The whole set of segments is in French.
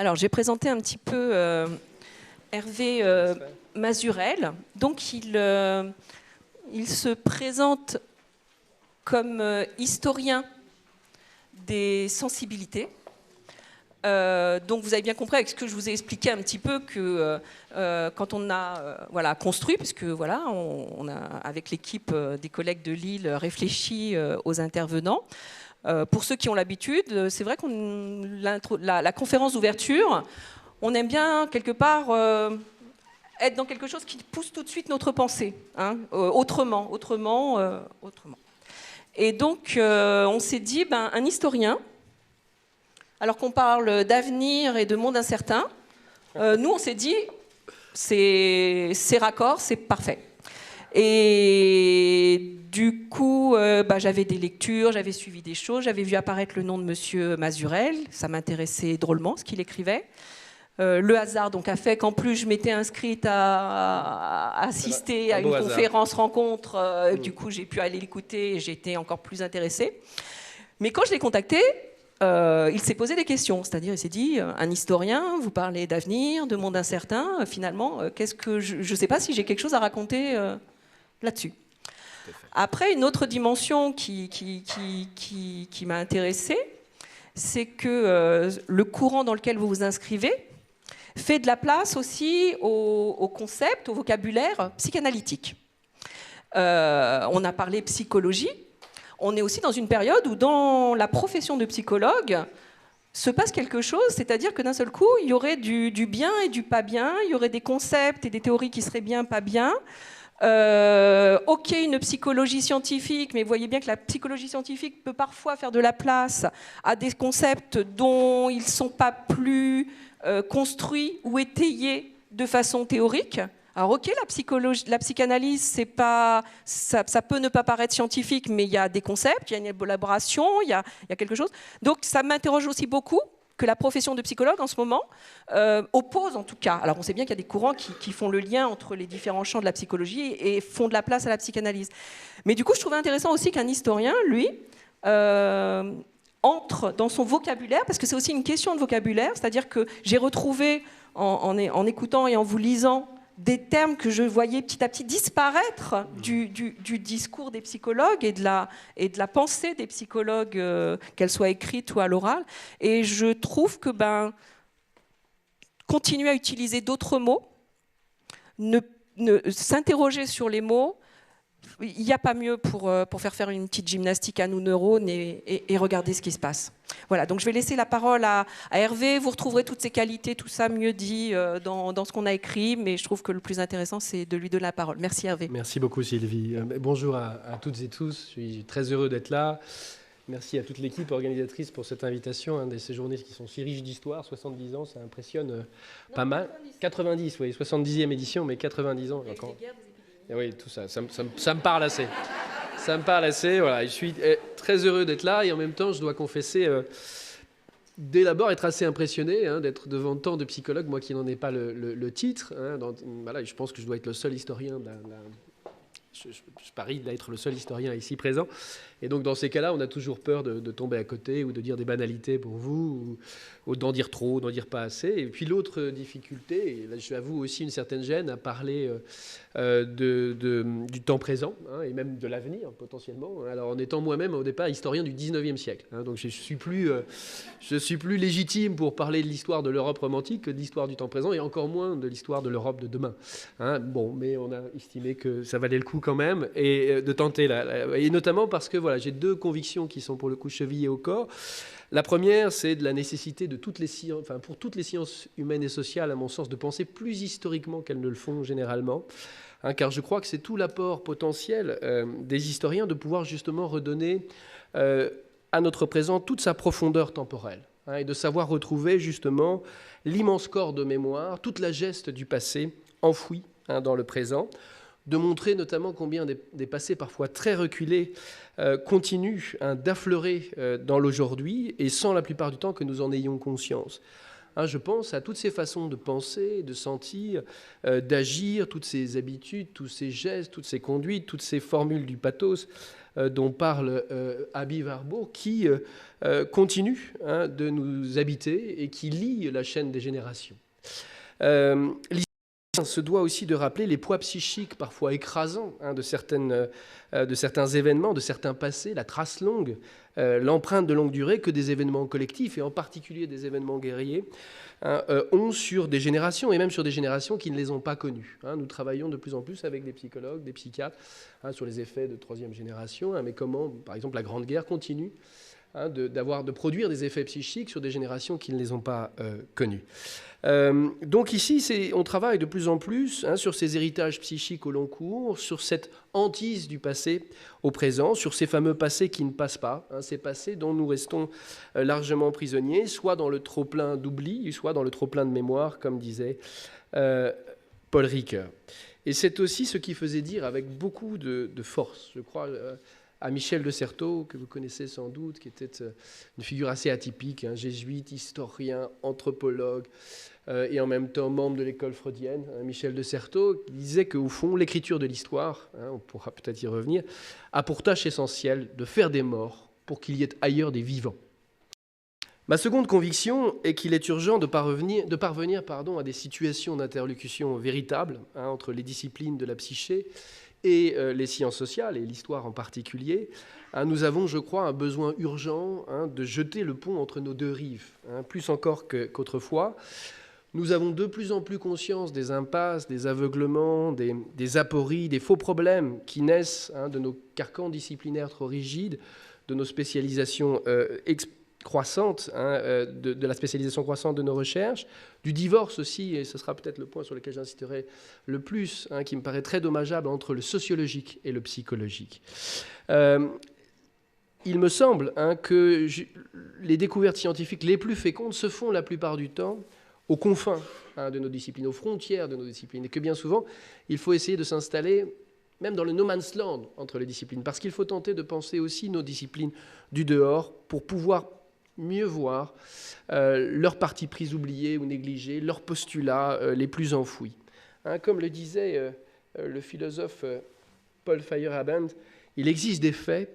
Alors, j'ai présenté un petit peu Hervé Mazurel. Donc, il se présente comme historien des sensibilités. Donc, vous avez bien compris avec ce que je vous ai expliqué un petit peu que quand on a construit, puisque voilà, on a avec l'équipe des collègues de Lille réfléchi aux intervenants. Pour ceux qui ont l'habitude, c'est vrai qu'on la conférence d'ouverture, on aime bien quelque part être dans quelque chose qui pousse tout de suite notre pensée, hein, autrement. Et donc, on s'est dit, un historien, alors qu'on parle d'avenir et de monde incertain, nous, on s'est dit, c'est raccord, c'est parfait. Et du coup, j'avais des lectures, j'avais suivi des choses, j'avais vu apparaître le nom de Monsieur Mazurel, ça m'intéressait drôlement ce qu'il écrivait. Le hasard donc a fait qu'en plus je m'étais inscrite à assister à une conférence rencontre, du coup j'ai pu aller l'écouter et j'ai été encore plus intéressée. Mais quand je l'ai contacté, il s'est posé des questions, c'est-à-dire il s'est dit, un historien, vous parlez d'avenir, de monde incertain, finalement, qu'est-ce que je ne sais pas si j'ai quelque chose à raconter là-dessus. Après, une autre dimension qui m'a intéressée, c'est que le courant dans lequel vous vous inscrivez fait de la place aussi au concept, au vocabulaire psychanalytique. On a parlé psychologie. On est aussi dans une période où dans la profession de psychologue se passe quelque chose, c'est-à-dire que d'un seul coup, il y aurait du bien et du pas bien, il y aurait des concepts et des théories qui seraient bien, pas bien. Ok, une psychologie scientifique, mais vous voyez bien que la psychologie scientifique peut parfois faire de la place à des concepts dont ils ne sont pas plus construits ou étayés de façon théorique. Alors ok, la psychanalyse, c'est pas, ça peut ne pas paraître scientifique, mais il y a des concepts, il y a une élaboration, il y a quelque chose. Donc ça m'interroge aussi beaucoup que la profession de psychologue en ce moment oppose en tout cas. Alors on sait bien qu'il y a des courants qui font le lien entre les différents champs de la psychologie et font de la place à la psychanalyse. Mais du coup, je trouvais intéressant aussi qu'un historien, lui, entre dans son vocabulaire, parce que c'est aussi une question de vocabulaire, c'est-à-dire que j'ai retrouvé, en écoutant et en vous lisant, des termes que je voyais petit à petit disparaître du discours des psychologues et de la pensée des psychologues, qu'elle soit écrite ou à l'oral. Et je trouve que continuer à utiliser d'autres mots, s'interroger sur les mots, il n'y a pas mieux pour faire une petite gymnastique à nos neurones et regarder ce qui se passe. Voilà, donc je vais laisser la parole à Hervé. Vous retrouverez toutes ses qualités, tout ça mieux dit dans ce qu'on a écrit, mais je trouve que le plus intéressant, c'est de lui donner la parole. Merci Hervé. Merci beaucoup Sylvie. Bonjour à toutes et tous, je suis très heureux d'être là. Merci à toute l'équipe organisatrice pour cette invitation, de ces journées qui sont si riches d'histoire. 70 ans, ça impressionne pas mal. 90, oui, 70e édition, mais 90 ans encore. Et oui, tout ça, ça me parle assez. Ça me parle assez, voilà. Je suis très heureux d'être là et en même temps, je dois confesser, dès d'abord, être assez impressionné d'être devant tant de psychologues, moi qui n'en ai pas le titre. Voilà, je pense que je dois être le seul historien je parie d'être le seul historien ici présent. Et donc, dans ces cas-là, on a toujours peur de tomber à côté ou de dire des banalités pour vous, ou d'en dire trop, d'en dire pas assez. Et puis, l'autre difficulté, et là, je avoue aussi une certaine gêne à parler du temps présent, et même de l'avenir, potentiellement. Alors, en étant moi-même, au départ, historien du 19e siècle. Donc, je suis plus légitime pour parler de l'histoire de l'Europe romantique que de l'histoire du temps présent, et encore moins de l'histoire de l'Europe de demain. Bon, mais on a estimé que ça valait le coup quand même, et de tenter et notamment parce que voilà, j'ai deux convictions qui sont pour le coup chevillées au corps. La première, c'est de la nécessité de toutes les sciences, pour toutes les sciences humaines et sociales, à mon sens, de penser plus historiquement qu'elles ne le font généralement, car je crois que c'est tout l'apport potentiel des historiens de pouvoir justement redonner à notre présent toute sa profondeur temporelle, et de savoir retrouver justement l'immense corps de mémoire, toute la geste du passé enfouie dans le présent, de montrer notamment combien des passés parfois très reculés continuent d'affleurer dans l'aujourd'hui et sans la plupart du temps que nous en ayons conscience. Je pense à toutes ces façons de penser, de sentir, d'agir, toutes ces habitudes, tous ces gestes, toutes ces conduites, toutes ces formules du pathos dont parle Aby Warburg, qui continuent de nous habiter et qui lient la chaîne des générations. L'histoire se doit aussi de rappeler les poids psychiques parfois écrasants de certains événements, de certains passés, la trace longue, l'empreinte de longue durée que des événements collectifs, et en particulier des événements guerriers, ont sur des générations, et même sur des générations qui ne les ont pas connues. Nous travaillons de plus en plus avec des psychologues, des psychiatres, sur les effets de troisième génération, mais comment, par exemple, la Grande Guerre continue de produire des effets psychiques sur des générations qui ne les ont pas connues. Donc ici, on travaille de plus en plus sur ces héritages psychiques au long cours, sur cette hantise du passé au présent, sur ces fameux passés qui ne passent pas, ces passés dont nous restons largement prisonniers, soit dans le trop-plein d'oubli, soit dans le trop-plein de mémoire, comme disait Paul Ricoeur. Et c'est aussi ce qui faisait dire avec beaucoup de force, je crois, à Michel de Certeau, que vous connaissez sans doute, qui était une figure assez atypique, jésuite, historien, anthropologue, et en même temps membre de l'école freudienne, Michel de Certeau, qui disait qu'au fond, l'écriture de l'histoire, on pourra peut-être y revenir, a pour tâche essentielle de faire des morts pour qu'il y ait ailleurs des vivants. Ma seconde conviction est qu'il est urgent de parvenir à des situations d'interlocution véritables entre les disciplines de la psyché et les sciences sociales, et l'histoire en particulier. Nous avons, je crois, un besoin urgent de jeter le pont entre nos deux rives, plus encore qu'autrefois. Nous avons de plus en plus conscience des impasses, des aveuglements, des apories, des faux problèmes qui naissent de nos carcans disciplinaires trop rigides, de nos spécialisations croissante, de la spécialisation croissante de nos recherches, du divorce aussi, et ce sera peut-être le point sur lequel j'insisterai le plus, qui me paraît très dommageable, entre le sociologique et le psychologique. Il me semble que les découvertes scientifiques les plus fécondes se font la plupart du temps aux confins de nos disciplines, aux frontières de nos disciplines, et que bien souvent, il faut essayer de s'installer même dans le no man's land entre les disciplines, parce qu'il faut tenter de penser aussi nos disciplines du dehors pour pouvoir mieux voir leurs parties prises oubliées ou négligées, leurs postulats les plus enfouis. Comme le disait le philosophe Paul Feyerabend, il existe des faits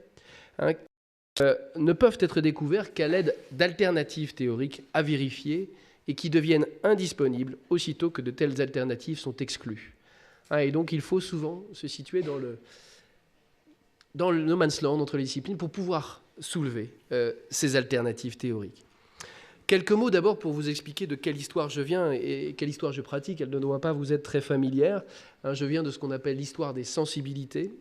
qui ne peuvent être découverts qu'à l'aide d'alternatives théoriques à vérifier et qui deviennent indisponibles aussitôt que de telles alternatives sont exclues. Et donc il faut souvent se situer dans le no man's land entre les disciplines pour pouvoir soulever ces alternatives théoriques. Quelques mots d'abord pour vous expliquer de quelle histoire je viens et quelle histoire je pratique. Elle ne doit pas vous être très familière. Je viens de ce qu'on appelle l'histoire des sensibilités,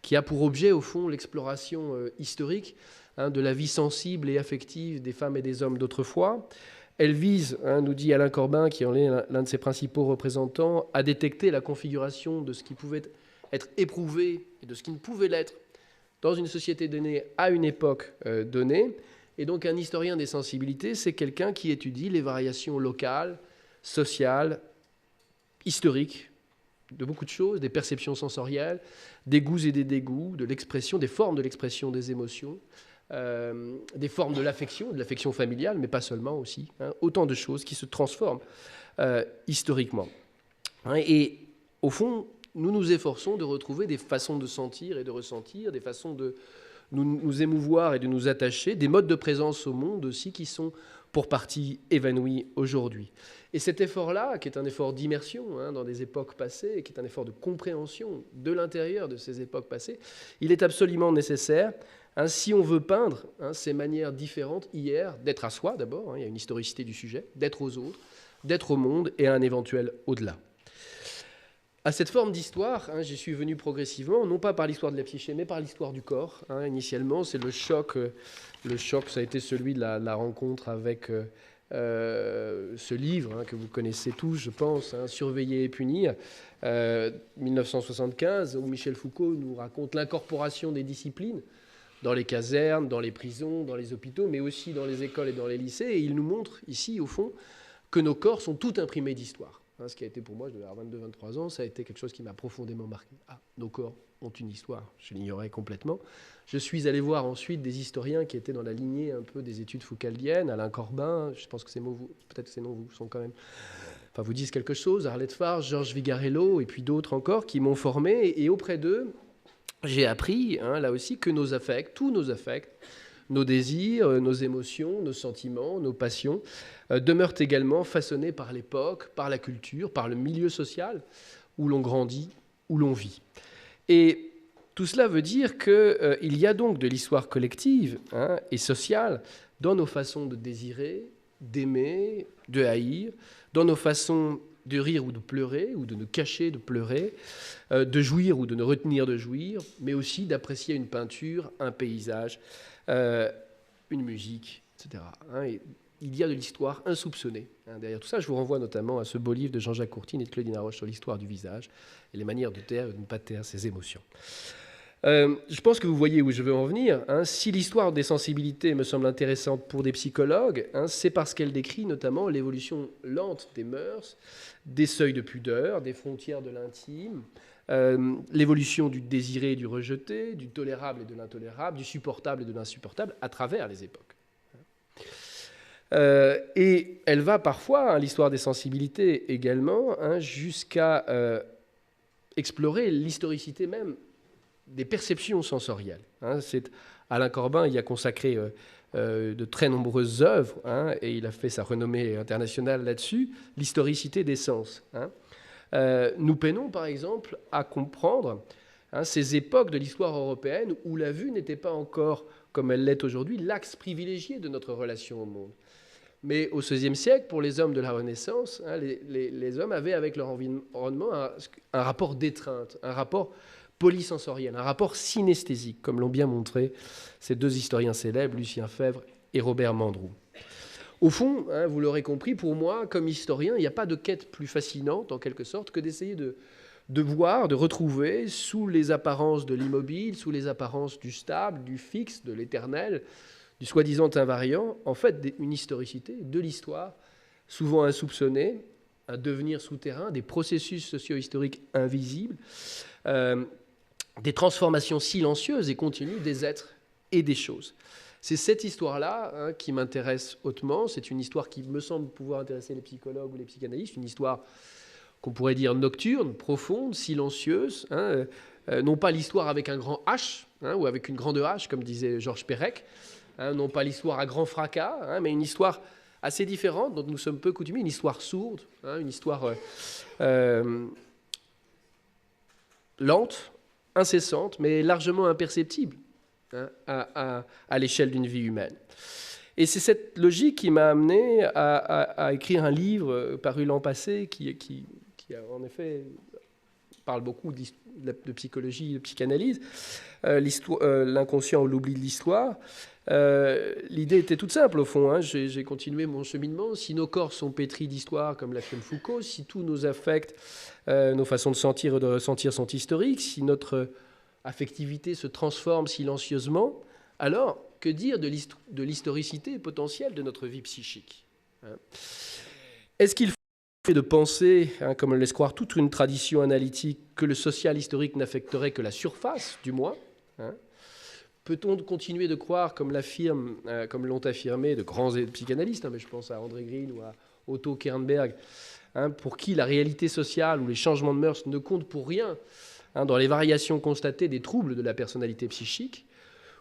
qui a pour objet, au fond, l'exploration historique de la vie sensible et affective des femmes et des hommes d'autrefois. Elle vise, nous dit Alain Corbin, qui en est l'un de ses principaux représentants, à détecter la configuration de ce qui pouvait être éprouvé et de ce qui ne pouvait l'être dans une société donnée à une époque donnée. Et donc un historien des sensibilités, c'est quelqu'un qui étudie les variations locales, sociales, historiques, de beaucoup de choses, des perceptions sensorielles, des goûts et des dégoûts, de l'expression, des formes de l'expression des émotions, des formes de l'affection familiale, mais pas seulement aussi, autant de choses qui se transforment historiquement. Et au fond, nous nous efforçons de retrouver des façons de sentir et de ressentir, des façons de nous émouvoir et de nous attacher, des modes de présence au monde aussi qui sont pour partie évanouis aujourd'hui. Et cet effort-là, qui est un effort d'immersion dans des époques passées, et qui est un effort de compréhension de l'intérieur de ces époques passées, il est absolument nécessaire si on veut peindre ces manières différentes hier, d'être à soi d'abord, il y a une historicité du sujet, d'être aux autres, d'être au monde et à un éventuel au-delà. À cette forme d'histoire, j'y suis venu progressivement, non pas par l'histoire de la psyché, mais par l'histoire du corps. Initialement, c'est le choc, ça a été celui de la rencontre avec ce livre que vous connaissez tous, je pense, Surveiller et punir, 1975, où Michel Foucault nous raconte l'incorporation des disciplines dans les casernes, dans les prisons, dans les hôpitaux, mais aussi dans les écoles et dans les lycées. Et il nous montre ici, au fond, que nos corps sont tout imprimés d'histoire. hein, ce qui a été pour moi, je devais avoir 22-23 ans, ça a été quelque chose qui m'a profondément marqué. Ah, nos corps ont une histoire, je l'ignorais complètement. Je suis allé voir ensuite des historiens qui étaient dans la lignée un peu des études foucaldiennes, Alain Corbin, je pense que ces mots, peut-être que ces noms vous sont quand même, enfin vous disent quelque chose, Arlette Farge, Georges Vigarello et puis d'autres encore qui m'ont formé, et auprès d'eux, j'ai appris, hein, là aussi, que nos affects, tous nos affects, nos désirs, nos émotions, nos sentiments, nos passions, demeurent également façonnés par l'époque, par la culture, par le milieu social où l'on grandit, où l'on vit. Et tout cela veut dire qu'il y a donc de l'histoire collective, hein, et sociale dans nos façons de désirer, d'aimer, de haïr, dans nos façons de rire ou de pleurer, ou de nous cacher de pleurer, de jouir ou de nous retenir de jouir, mais aussi d'apprécier une peinture, un paysage, une musique, etc. Hein, et il y a de l'histoire insoupçonnée, hein, derrière tout ça. Je vous renvoie notamment à ce beau livre de Jean-Jacques Courtine et de Claudine Laroche sur l'histoire du visage et les manières de taire et de ne pas taire ses émotions. Je pense que vous voyez où je veux en venir. Hein. Si l'histoire des sensibilités me semble intéressante pour des psychologues, hein, c'est parce qu'elle décrit notamment l'évolution lente des mœurs, des seuils de pudeur, des frontières de l'intime, l'évolution du désiré et du rejeté, du tolérable et de l'intolérable, du supportable et de l'insupportable à travers les époques. Et elle va parfois, hein, l'histoire des sensibilités également, hein, jusqu'à explorer l'historicité même des perceptions sensorielles. Hein. Alain Corbin y a consacré de très nombreuses œuvres, hein, et il a fait sa renommée internationale là-dessus, l'historicité des sens. Hein. Nous peinons, par exemple, à comprendre, hein, ces époques de l'histoire européenne où la vue n'était pas encore, comme elle l'est aujourd'hui, l'axe privilégié de notre relation au monde. Mais au XVIe siècle, pour les hommes de la Renaissance, hein, les hommes avaient avec leur environnement un rapport d'étreinte, un rapport polysensoriel, un rapport synesthésique, comme l'ont bien montré ces deux historiens célèbres, Lucien Febvre et Robert Mandrou. Au fond, hein, vous l'aurez compris, pour moi, comme historien, il n'y a pas de quête plus fascinante, en quelque sorte, que d'essayer de voir, de retrouver, sous les apparences de l'immobile, sous les apparences du stable, du fixe, de l'éternel, du soi-disant invariant, en fait, une historicité de l'histoire, souvent insoupçonnée, un devenir souterrain, des processus socio-historiques invisibles, des transformations silencieuses et continues des êtres et des choses. C'est cette histoire-là, hein, qui m'intéresse hautement. C'est une histoire qui me semble pouvoir intéresser les psychologues ou les psychanalystes, une histoire qu'on pourrait dire nocturne, profonde, silencieuse, hein, non pas l'histoire avec un grand H, hein, ou avec une grande H, comme disait Georges Perec, hein, non pas l'histoire à grand fracas, hein, mais une histoire assez différente, dont nous sommes peu coutumiers, une histoire sourde, hein, une histoire lente, incessante, mais largement imperceptible, hein, à l'échelle d'une vie humaine. Et c'est cette logique qui m'a amené à écrire un livre paru l'an passé qui en effet parle beaucoup de psychologie, de psychanalyse, l'inconscient ou l'oubli de l'histoire. L'idée était toute simple au fond, hein. J'ai continué mon cheminement. Si nos corps sont pétris d'histoire, comme l'affirme Foucault, si tous nos affects, nos façons de sentir et de ressentir sont historiques, si notre affectivité se transforme silencieusement, alors que dire de l'historicité potentielle de notre vie psychique, hein? Est-ce qu'il faut de penser, hein, comme le laisse croire toute une tradition analytique, que le social historique n'affecterait que la surface du moi, hein? Peut-on continuer de croire, comme l'ont affirmé de grands psychanalystes, hein, mais je pense à André Green ou à Otto Kernberg, hein, pour qui la réalité sociale ou les changements de mœurs ne comptent pour rien, hein, dans les variations constatées des troubles de la personnalité psychique?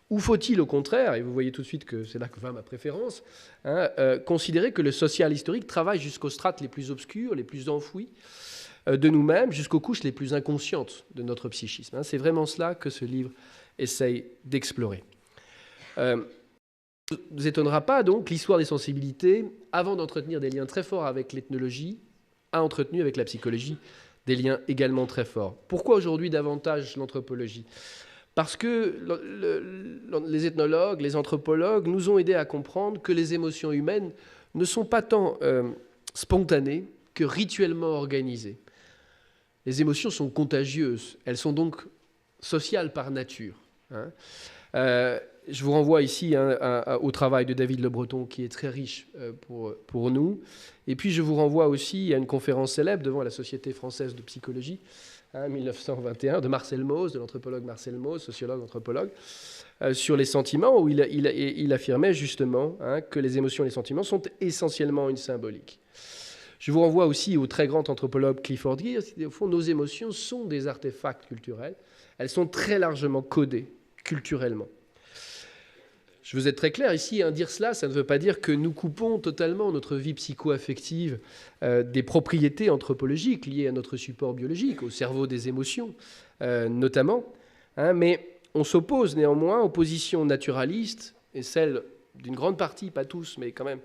Ou faut-il au contraire, et vous voyez tout de suite que c'est là que va ma préférence, hein, considérer que le social historique travaille jusqu'aux strates les plus obscures, les plus enfouies de nous-mêmes, jusqu'aux couches les plus inconscientes de notre psychisme, hein? C'est vraiment cela que ce livre essaye d'explorer. Ne vous étonnera pas donc l'histoire des sensibilités, avant d'entretenir des liens très forts avec l'ethnologie, a entretenu avec la psychologie des liens également très forts. Pourquoi aujourd'hui davantage l'anthropologie ? Parce que les ethnologues, les anthropologues nous ont aidés à comprendre que les émotions humaines ne sont pas tant spontanées que rituellement organisées. Les émotions sont contagieuses, elles sont donc sociales par nature, hein. je vous renvoie ici au travail de David Le Breton, qui est très riche pour nous. Et puis, je vous renvoie aussi à une conférence célèbre devant la Société française de psychologie, 1921, de Marcel Mauss, de l'anthropologue Marcel Mauss, sociologue, anthropologue, sur les sentiments, où il affirmait justement que les émotions et les sentiments sont essentiellement une symbolique. Je vous renvoie aussi au très grand anthropologue Clifford Geertz, qui dit, au fond, nos émotions sont des artefacts culturels. Elles sont très largement codées culturellement. Je veux être très clair ici, dire cela, ça ne veut pas dire que nous coupons totalement notre vie psycho-affective des propriétés anthropologiques liées à notre support biologique, au cerveau des émotions notamment, mais on s'oppose néanmoins aux positions naturalistes et celles d'une grande partie, pas tous, mais quand même,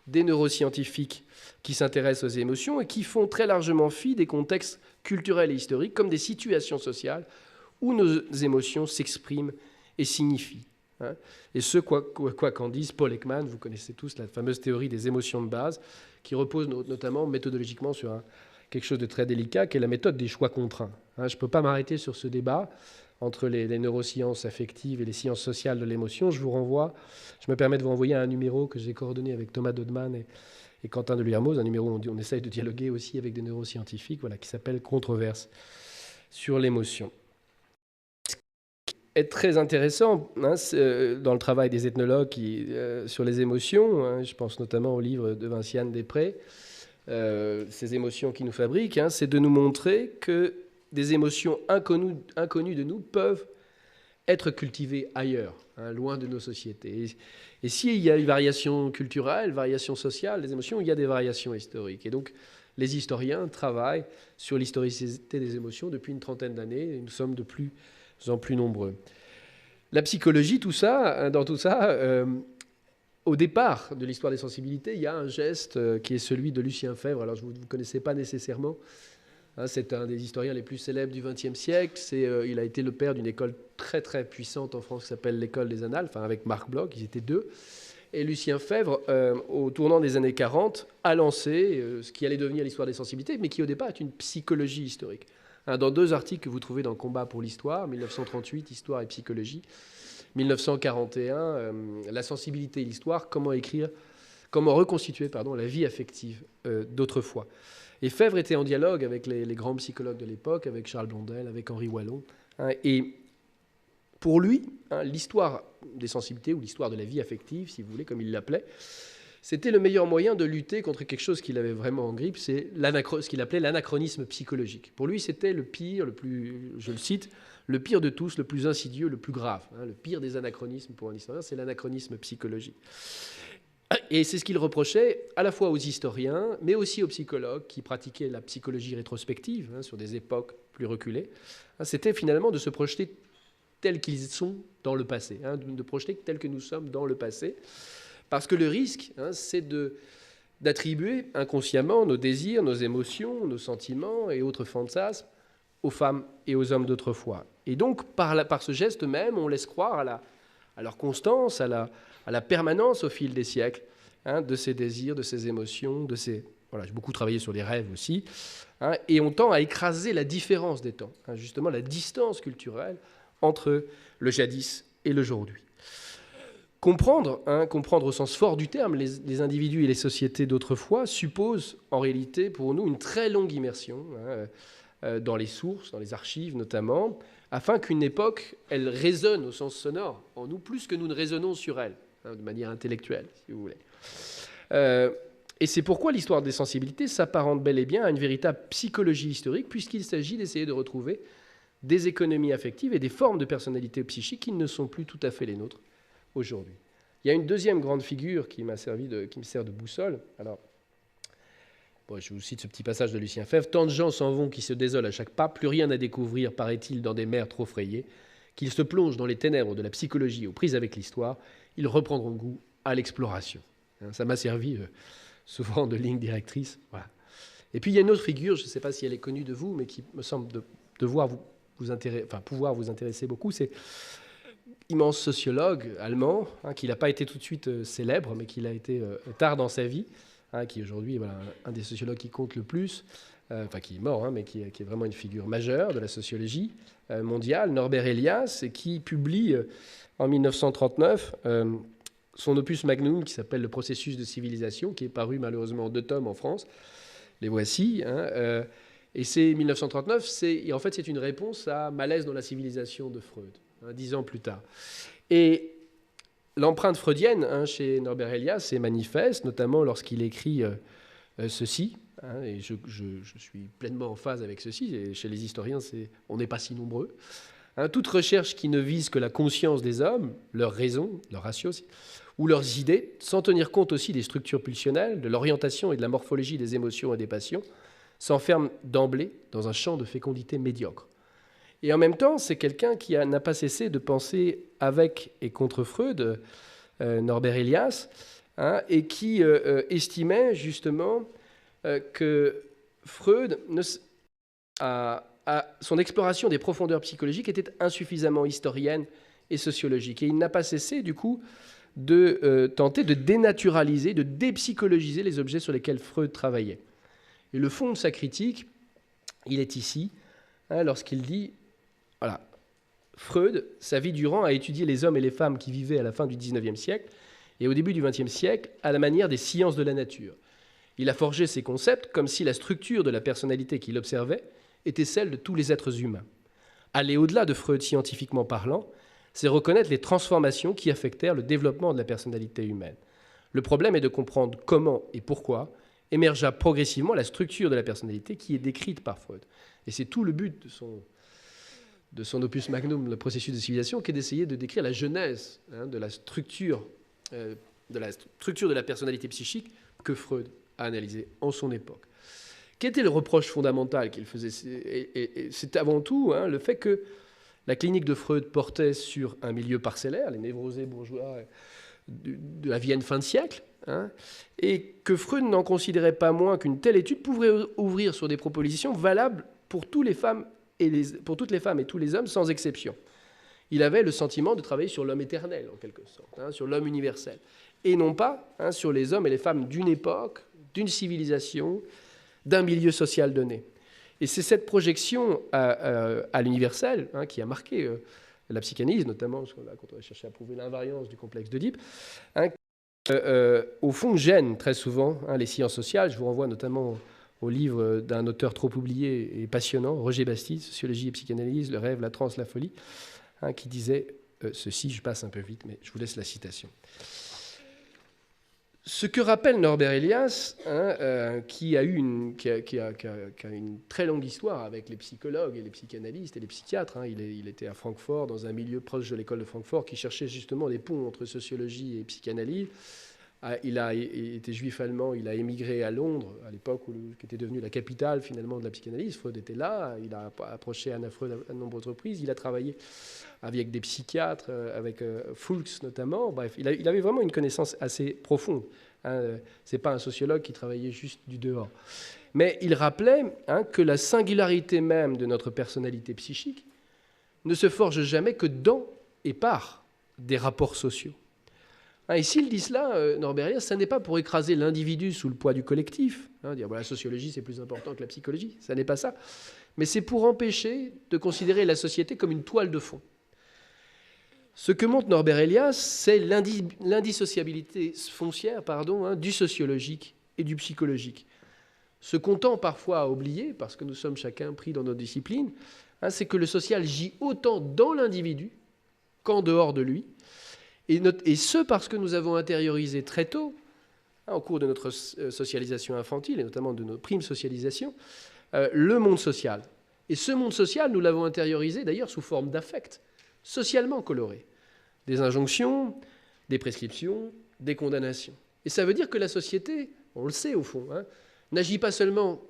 des neuroscientifiques qui s'intéressent aux émotions et qui font très largement fi des contextes culturels et historiques comme des situations sociales où nos émotions s'expriment et signifient. Et ce, quoi qu'en dise Paul Ekman, vous connaissez tous la fameuse théorie des émotions de base, qui repose notamment méthodologiquement sur quelque chose de très délicat, qui est la méthode des choix contraints. Je ne peux pas m'arrêter sur ce débat entre les neurosciences affectives et les sciences sociales de l'émotion. Je me permets de vous renvoyer à un numéro que j'ai coordonné avec Thomas Dodman et Quentin de Liermoz, un numéro où on essaye de dialoguer aussi avec des neuroscientifiques, qui s'appelle Controverse sur l'émotion. Est très intéressant dans le travail des ethnologues sur les émotions, je pense notamment au livre de Vinciane Després, ces émotions qui nous fabriquent, c'est de nous montrer que des émotions inconnues de nous peuvent être cultivées ailleurs, loin de nos sociétés. Et s'il y a une variation culturelle, variation sociale des émotions, il y a des variations historiques. Et donc, les historiens travaillent sur l'historicité des émotions depuis une trentaine d'années, et nous sommes de plus en plus nombreux. La psychologie, dans tout ça, au départ de l'histoire des sensibilités, il y a un geste qui est celui de Lucien Febvre. Alors, vous ne connaissez pas nécessairement. C'est un des historiens les plus célèbres du XXe siècle. Il a été le père d'une école très très puissante en France qui s'appelle l'école des Annales, avec Marc Bloch, ils étaient deux. Et Lucien Febvre, au tournant des années 40, a lancé ce qui allait devenir l'histoire des sensibilités, mais qui au départ est une psychologie historique. Dans deux articles que vous trouvez dans Combat pour l'histoire, 1938, Histoire et psychologie, 1941, La sensibilité et l'histoire, comment reconstituer la vie affective d'autrefois. Et Febvre était en dialogue avec les grands psychologues de l'époque, avec Charles Blondel, avec Henri Wallon. Et pour lui, l'histoire des sensibilités, ou l'histoire de la vie affective, si vous voulez, comme il l'appelait, c'était le meilleur moyen de lutter contre quelque chose qu'il avait vraiment en grippe, c'est ce qu'il appelait l'anachronisme psychologique. Pour lui, c'était le pire, je le cite, le pire de tous, le plus insidieux, le plus grave. Le pire des anachronismes pour un historien, c'est l'anachronisme psychologique. Et c'est ce qu'il reprochait à la fois aux historiens, mais aussi aux psychologues qui pratiquaient la psychologie rétrospective sur des époques plus reculées. C'était finalement de se projeter tels qu'ils sont dans le passé, de projeter tels que nous sommes dans le passé. Parce que le risque, c'est d'attribuer inconsciemment nos désirs, nos émotions, nos sentiments et autres fantasmes aux femmes et aux hommes d'autrefois. Et donc, par ce geste même, on laisse croire à leur constance, à la permanence au fil des siècles de ces désirs, de ces émotions, j'ai beaucoup travaillé sur les rêves aussi, et on tend à écraser la différence des temps, justement la distance culturelle entre le jadis et l'aujourd'hui. Comprendre au sens fort du terme, les individus et les sociétés d'autrefois suppose en réalité pour nous une très longue immersion dans les sources, dans les archives notamment, afin qu'une époque, elle résonne au sens sonore en nous plus que nous ne résonnons sur elle, de manière intellectuelle, si vous voulez. Et c'est pourquoi l'histoire des sensibilités s'apparente bel et bien à une véritable psychologie historique, puisqu'il s'agit d'essayer de retrouver des économies affectives et des formes de personnalité psychique qui ne sont plus tout à fait les nôtres aujourd'hui. Il y a une deuxième grande figure qui me sert de boussole. Alors, je vous cite ce petit passage de Lucien Febvre. « Tant de gens s'en vont qui se désolent à chaque pas, plus rien à découvrir, paraît-il, dans des mers trop frayées, qu'ils se plongent dans les ténèbres de la psychologie aux prises avec l'histoire, ils reprendront goût à l'exploration. » Ça m'a servi souvent de ligne directrice. Voilà. Et puis il y a une autre figure, je ne sais pas si elle est connue de vous, mais qui me semble pouvoir vous intéresser beaucoup, c'est immense sociologue allemand, qui n'a pas été tout de suite célèbre, mais qui l'a été tard dans sa vie, qui est aujourd'hui un des sociologues qui compte le plus, enfin qui est mort, hein, mais qui est vraiment une figure majeure de la sociologie mondiale, Norbert Elias, et qui publie en 1939 son opus magnum qui s'appelle Le processus de civilisation, qui est paru malheureusement en 2 tomes en France. Les voici. Hein, et c'est 1939, et en fait c'est une réponse à Malaise dans la civilisation de Freud, 10 ans plus tard. Et l'empreinte freudienne chez Norbert Elias est manifeste, notamment lorsqu'il écrit ceci, et je suis pleinement en phase avec ceci, et chez les historiens on n'est pas si nombreux. Toute recherche qui ne vise que la conscience des hommes, leurs raisons, leurs ratios aussi, ou leurs idées, sans tenir compte aussi des structures pulsionnelles, de l'orientation et de la morphologie des émotions et des passions, s'enferme d'emblée dans un champ de fécondité médiocre. Et en même temps, c'est quelqu'un qui n'a pas cessé de penser avec et contre Freud, Norbert Elias, et qui estimait justement que Freud, son exploration des profondeurs psychologiques était insuffisamment historienne et sociologique. Et il n'a pas cessé, du coup, de tenter de dénaturaliser, de dépsychologiser les objets sur lesquels Freud travaillait. Et le fond de sa critique, il est ici, lorsqu'il dit, voilà, Freud, sa vie durant, a étudié les hommes et les femmes qui vivaient à la fin du XIXe siècle et au début du XXe siècle à la manière des sciences de la nature. Il a forgé ses concepts comme si la structure de la personnalité qu'il observait était celle de tous les êtres humains. Aller au-delà de Freud scientifiquement parlant, c'est reconnaître les transformations qui affectèrent le développement de la personnalité humaine. Le problème est de comprendre comment et pourquoi émergea progressivement la structure de la personnalité qui est décrite par Freud. Et c'est tout le but de son opus magnum, le processus de civilisation, qui est d'essayer de décrire la genèse de la structure de la personnalité psychique que Freud a analysée en son époque. Quel était le reproche fondamental qu'il faisait? C'est avant tout le fait que la clinique de Freud portait sur un milieu parcellaire, les névrosés bourgeois de la Vienne fin de siècle, et que Freud n'en considérait pas moins qu'une telle étude pouvait ouvrir sur des propositions valables pour toutes les femmes et tous les hommes, sans exception. Il avait le sentiment de travailler sur l'homme éternel, en quelque sorte, sur l'homme universel, et non pas sur les hommes et les femmes d'une époque, d'une civilisation, d'un milieu social donné. Et c'est cette projection à l'universel qui a marqué la psychanalyse, notamment quand on a cherché à prouver l'invariance du complexe d'Oedipe, au fond gêne très souvent les sciences sociales. Je vous renvoie notamment au livre d'un auteur trop oublié et passionnant, Roger Bastide, Sociologie et psychanalyse, le rêve, la transe, la folie, qui disait ceci, je passe un peu vite, mais je vous laisse la citation. Ce que rappelle Norbert Elias, qui a une très longue histoire avec les psychologues et les psychanalystes et les psychiatres. Il était à Francfort, dans un milieu proche de l'école de Francfort, qui cherchait justement des ponts entre sociologie et psychanalyse. Il a été juif allemand, il a émigré à Londres, à l'époque qui était devenue la capitale finalement de la psychanalyse. Freud était là, il a approché Anna Freud à de nombreuses reprises, il a travaillé avec des psychiatres, avec Fulks notamment. Bref, il avait vraiment une connaissance assez profonde. C'est pas un sociologue qui travaillait juste du dehors. Mais il rappelait que la singularité même de notre personnalité psychique ne se forge jamais que dans et par des rapports sociaux. Et s'il dit cela, Norbert Elias, ça n'est pas pour écraser l'individu sous le poids du collectif, dire la sociologie c'est plus important que la psychologie, ça n'est pas ça, mais c'est pour empêcher de considérer la société comme une toile de fond. Ce que montre Norbert Elias, c'est l'indissociabilité foncière du sociologique et du psychologique. Ce qu'on tend parfois à oublier, parce que nous sommes chacun pris dans nos disciplines, c'est que le social gît autant dans l'individu qu'en dehors de lui, et ce parce que nous avons intériorisé très tôt, au cours de notre socialisation infantile, et notamment de nos primes socialisation, le monde social. Et ce monde social, nous l'avons intériorisé d'ailleurs sous forme d'affects socialement colorés. Des injonctions, des prescriptions, des condamnations. Et ça veut dire que la société, on le sait au fond, n'agit pas seulement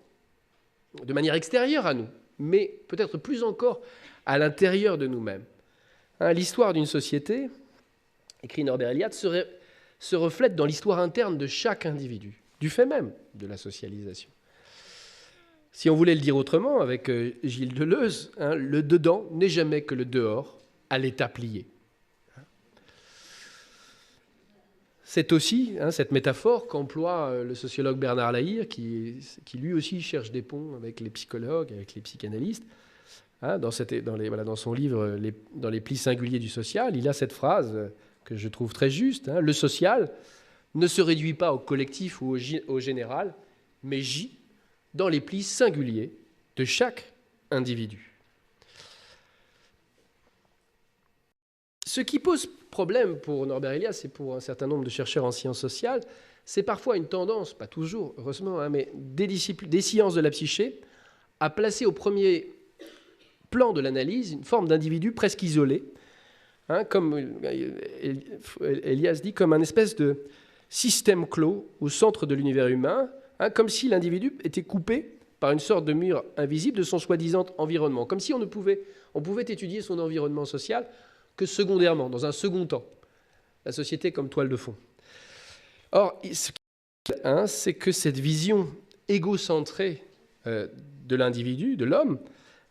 de manière extérieure à nous, mais peut-être plus encore à l'intérieur de nous-mêmes. L'histoire d'une société, écrit Norbert Elias, se reflète dans l'histoire interne de chaque individu, du fait même de la socialisation. Si on voulait le dire autrement, avec Gilles Deleuze, le dedans n'est jamais que le dehors à l'état plié. c'est aussi cette métaphore qu'emploie le sociologue Bernard Lahire, qui lui aussi cherche des ponts avec les psychologues, avec les psychanalystes. Dans son livre « Dans les plis singuliers du social », il a cette phrase que je trouve très juste. Le social ne se réduit pas au collectif ou au général, mais gît dans les plis singuliers de chaque individu. Ce qui pose problème pour Norbert Elias et pour un certain nombre de chercheurs en sciences sociales, c'est parfois une tendance, pas toujours, heureusement, mais des sciences de la psyché, à placer au premier plan de l'analyse une forme d'individu presque isolé, comme Elias dit, comme un espèce de système clos au centre de l'univers humain, comme si l'individu était coupé par une sorte de mur invisible de son soi-disant environnement, comme si on pouvait étudier son environnement social que secondairement, dans un second temps, la société comme toile de fond. Or, c'est que cette vision égocentrée de l'individu, de l'homme,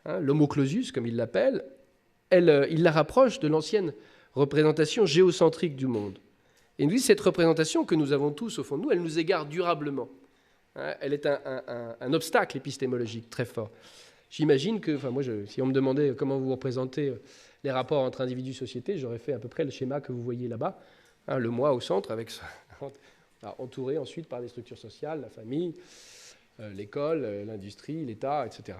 l'homo clausus, comme il l'appelle, il la rapproche de l'ancienne représentation géocentrique du monde. Et nous dit, cette représentation que nous avons tous au fond de nous, elle nous égare durablement. Elle est un obstacle épistémologique très fort. J'imagine que, si on me demandait comment vous représentez les rapports entre individus et société, j'aurais fait à peu près le schéma que vous voyez là-bas, le moi au centre, entouré ensuite par des structures sociales, la famille, l'école, l'industrie, l'État, etc.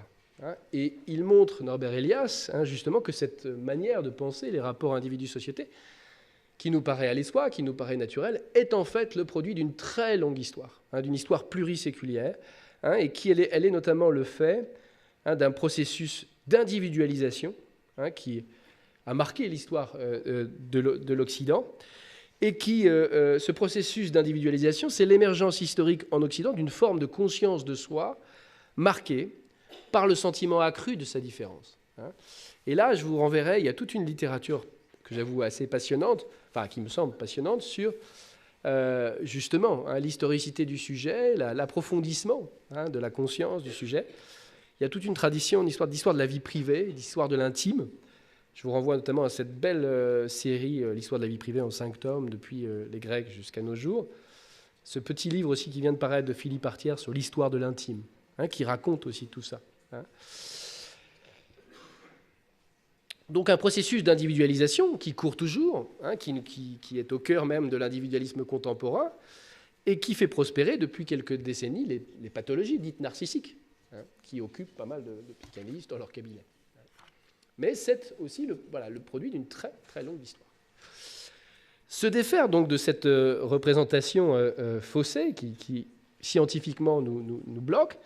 Et il montre, Norbert Elias, justement, que cette manière de penser les rapports individu-société, qui nous paraît aller soi, qui nous paraît naturelle, est en fait le produit d'une très longue histoire, d'une histoire pluriséculière, et elle est notamment le fait d'un processus d'individualisation qui a marqué l'histoire de l'Occident, et ce processus d'individualisation, c'est l'émergence historique en Occident d'une forme de conscience de soi marquée par le sentiment accru de sa différence. Et là, je vous renverrai, il y a toute une littérature que j'avoue assez passionnante, qui me semble passionnante, sur justement l'historicité du sujet, l'approfondissement de la conscience du sujet. Il y a toute une tradition d'histoire de la vie privée, d'histoire de l'intime. Je vous renvoie notamment à cette belle série, l'histoire de la vie privée en 5 tomes, depuis les Grecs jusqu'à nos jours. Ce petit livre aussi qui vient de paraître de Philippe Artière sur l'histoire de l'intime, qui raconte aussi tout ça. Donc un processus d'individualisation qui court toujours, qui est au cœur même de l'individualisme contemporain et qui fait prospérer depuis quelques décennies les pathologies dites narcissiques, qui occupent pas mal de psychanalystes dans leur cabinet. Mais c'est aussi le produit d'une très très longue histoire. Se défaire donc de cette représentation faussée qui scientifiquement nous bloque,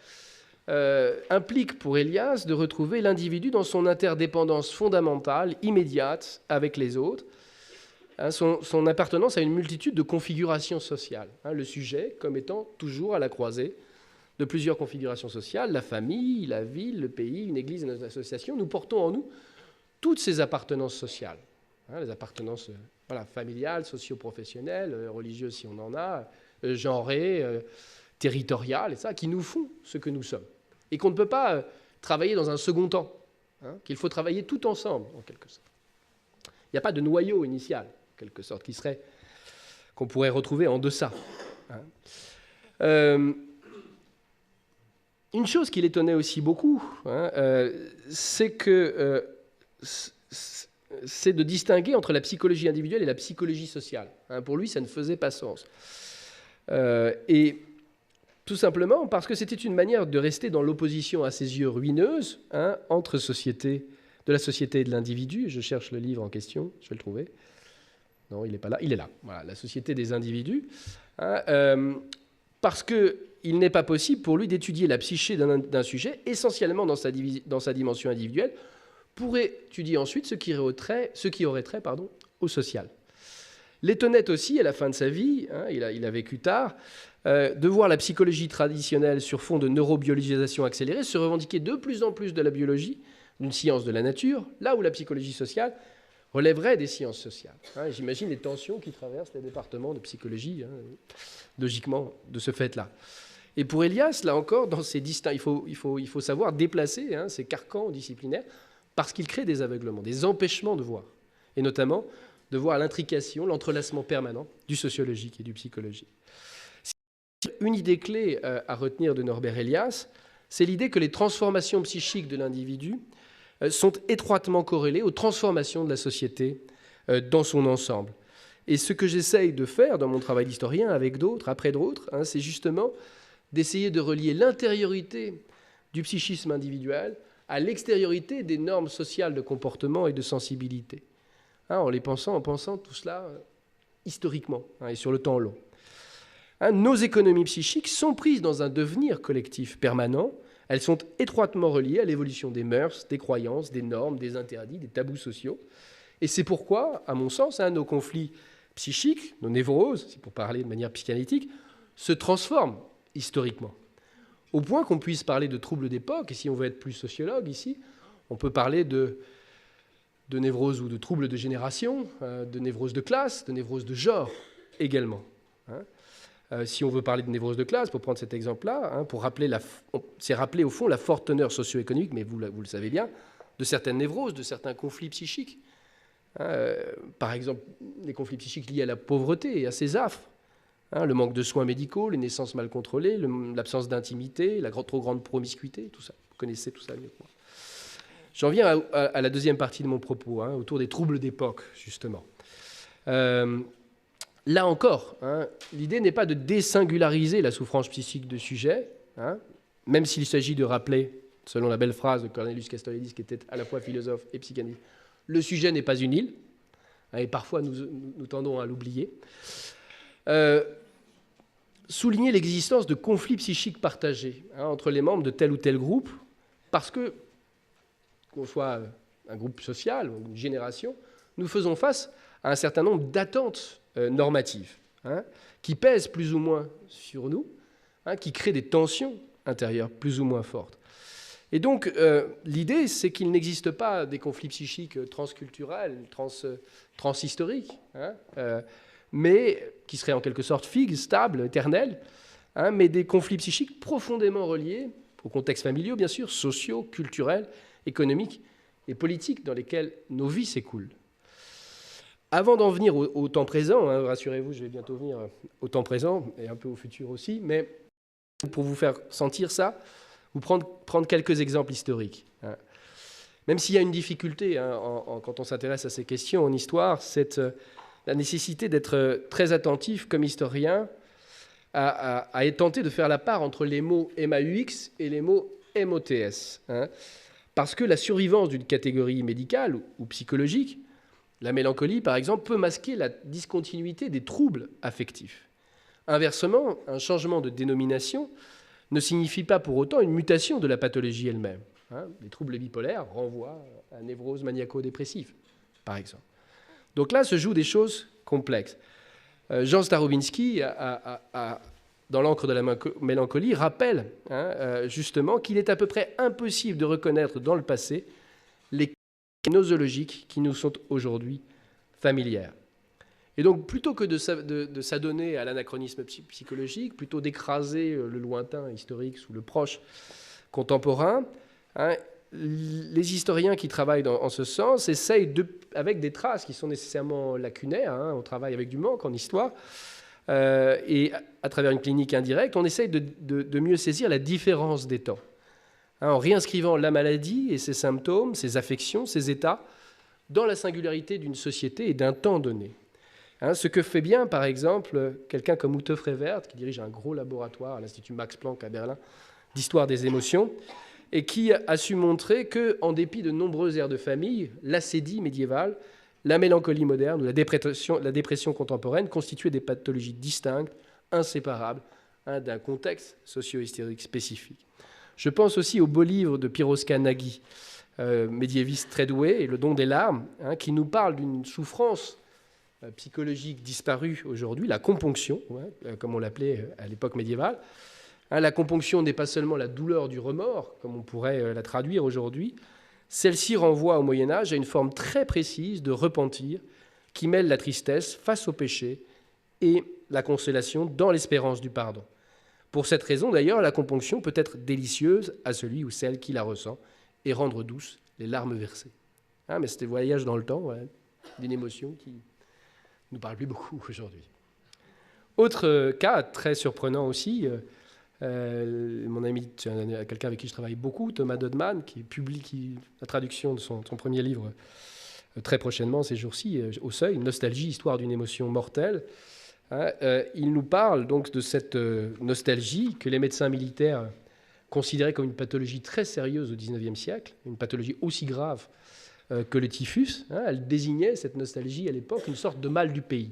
implique pour Elias de retrouver l'individu dans son interdépendance fondamentale, immédiate avec les autres, son appartenance à une multitude de configurations sociales. Le sujet comme étant toujours à la croisée de plusieurs configurations sociales, la famille, la ville, le pays, une église, une association. Nous portons en nous toutes ces appartenances sociales, les appartenances familiales, socio-professionnelles, religieuses si on en a, genrées, territoriales, et ça, qui nous font ce que nous sommes. Et qu'on ne peut pas travailler dans un second temps, qu'il faut travailler tout ensemble, en quelque sorte. Il n'y a pas de noyau initial, en quelque sorte, qu'on pourrait retrouver en deçà. Une chose qui l'étonnait aussi beaucoup, c'est de distinguer entre la psychologie individuelle et la psychologie sociale. Pour lui, ça ne faisait pas sens. Et tout simplement parce que c'était une manière de rester dans l'opposition à ses yeux ruineuse entre de la société et de l'individu. Je cherche le livre en question, je vais le trouver. Non, il n'est pas là. Il est là. Voilà, la société des individus. Parce qu'il n'est pas possible pour lui d'étudier la psyché d'un sujet, essentiellement dans sa dimension individuelle, pour étudier ensuite ce qui aurait trait au social. L'étonnait aussi, à la fin de sa vie, il a vécu tard, de voir la psychologie traditionnelle sur fond de neurobiologisation accélérée se revendiquer de plus en plus de la biologie, d'une science de la nature, là où la psychologie sociale relèverait des sciences sociales. J'imagine les tensions qui traversent les départements de psychologie, logiquement, de ce fait-là. Et pour Elias, là encore, dans ces il faut savoir déplacer ces carcans disciplinaires parce qu'il crée des aveuglements, des empêchements de voir, et notamment de voir l'intrication, l'entrelacement permanent du sociologique et du psychologique. Une idée clé à retenir de Norbert Elias, c'est l'idée que les transformations psychiques de l'individu sont étroitement corrélées aux transformations de la société dans son ensemble. Et ce que j'essaye de faire dans mon travail d'historien avec d'autres, après d'autres, c'est justement d'essayer de relier l'intériorité du psychisme individuel à l'extériorité des normes sociales de comportement et de sensibilité, en pensant tout cela historiquement et sur le temps long. Nos économies psychiques sont prises dans un devenir collectif permanent. Elles sont étroitement reliées à l'évolution des mœurs, des croyances, des normes, des interdits, des tabous sociaux. Et c'est pourquoi, à mon sens, nos conflits psychiques, nos névroses, c'est pour parler de manière psychanalytique, se transforment historiquement. Au point qu'on puisse parler de troubles d'époque, et si on veut être plus sociologue ici, on peut parler de névroses ou de troubles de génération, de névroses de classe, de névroses de genre également. Si on veut parler de névrose de classe, pour prendre cet exemple-là, c'est rappeler au fond la forte teneur socio-économique, mais vous le savez bien, de certaines névroses, de certains conflits psychiques. Par exemple, les conflits psychiques liés à la pauvreté et à ses affres, le manque de soins médicaux, les naissances mal contrôlées, l'absence d'intimité, la trop grande promiscuité, tout ça. Vous connaissez tout ça mieux que moi. J'en viens à la deuxième partie de mon propos, autour des troubles d'époque, justement. Là encore, l'idée n'est pas de désingulariser la souffrance psychique de sujet, même s'il s'agit de rappeler, selon la belle phrase de Cornelius Castoriadis, qui était à la fois philosophe et psychanalyste, le sujet n'est pas une île, et parfois nous tendons à l'oublier. Souligner l'existence de conflits psychiques partagés entre les membres de tel ou tel groupe, parce que, qu'on soit un groupe social ou une génération, nous faisons face à un certain nombre d'attentes normatives qui pèsent plus ou moins sur nous, qui créent des tensions intérieures plus ou moins fortes. Et donc, l'idée, c'est qu'il n'existe pas des conflits psychiques transculturels, transhistoriques, mais qui seraient en quelque sorte fixes, stables, éternels, mais des conflits psychiques profondément reliés aux contextes familiaux, bien sûr, sociaux, culturels, économiques et politiques dans lesquels nos vies s'écoulent. Avant d'en venir au temps présent, rassurez-vous, je vais bientôt venir au temps présent et un peu au futur aussi, mais pour vous faire sentir ça, vous prendre quelques exemples historiques. Même s'il y a une difficulté quand on s'intéresse à ces questions en histoire, c'est la nécessité d'être très attentif comme historien à tenter de faire la part entre les mots MAUX et les mots MOTS. Parce que la survivance d'une catégorie médicale ou psychologique, la mélancolie, par exemple, peut masquer la discontinuité des troubles affectifs. Inversement, un changement de dénomination ne signifie pas pour autant une mutation de la pathologie elle-même. Les troubles bipolaires renvoient à la névrose maniaco-dépressive, par exemple. Donc là se jouent des choses complexes. Jean Starobinski, dans l'encre de la mélancolie, rappelle justement qu'il est à peu près impossible de reconnaître dans le passé les nosologiques qui nous sont aujourd'hui familières. Et donc, plutôt que de s'adonner à l'anachronisme psychologique, plutôt d'écraser le lointain historique sous le proche contemporain, les historiens qui travaillent en ce sens essayent, avec des traces qui sont nécessairement lacunaires, on travaille avec du manque en histoire, et à travers une clinique indirecte, on essaye de mieux saisir la différence des temps, en réinscrivant la maladie et ses symptômes, ses affections, ses états, dans la singularité d'une société et d'un temps donné. Ce que fait bien, par exemple, quelqu'un comme Ute Frevert, qui dirige un gros laboratoire à l'Institut Max Planck à Berlin d'histoire des émotions, et qui a su montrer qu'en dépit de nombreuses ères de famille, l'ascédie médiévale, la mélancolie moderne ou la dépression contemporaine constituaient des pathologies distinctes, inséparables d'un contexte socio-historique spécifique. Je pense aussi au beau livre de Piroska Nagy, médiéviste très doué, et Le don des larmes, qui nous parle d'une souffrance psychologique disparue aujourd'hui, la componction, comme on l'appelait à l'époque médiévale. La componction n'est pas seulement la douleur du remords, comme on pourrait la traduire aujourd'hui. Celle-ci renvoie au Moyen-Âge à une forme très précise de repentir qui mêle la tristesse face au péché et la consolation dans l'espérance du pardon. Pour cette raison, d'ailleurs, la componction peut être délicieuse à celui ou celle qui la ressent et rendre douces les larmes versées. Mais c'était voyage dans le temps, d'une émotion nous parle plus beaucoup aujourd'hui. Autre cas très surprenant aussi, mon ami, quelqu'un avec qui je travaille beaucoup, Thomas Dodman, qui publie la traduction de son premier livre très prochainement, ces jours-ci, Au Seuil, Nostalgie, histoire d'une émotion mortelle. Il nous parle donc de cette nostalgie que les médecins militaires considéraient comme une pathologie très sérieuse au XIXe siècle, une pathologie aussi grave que le typhus. Elle désignait, cette nostalgie à l'époque, une sorte de mal du pays,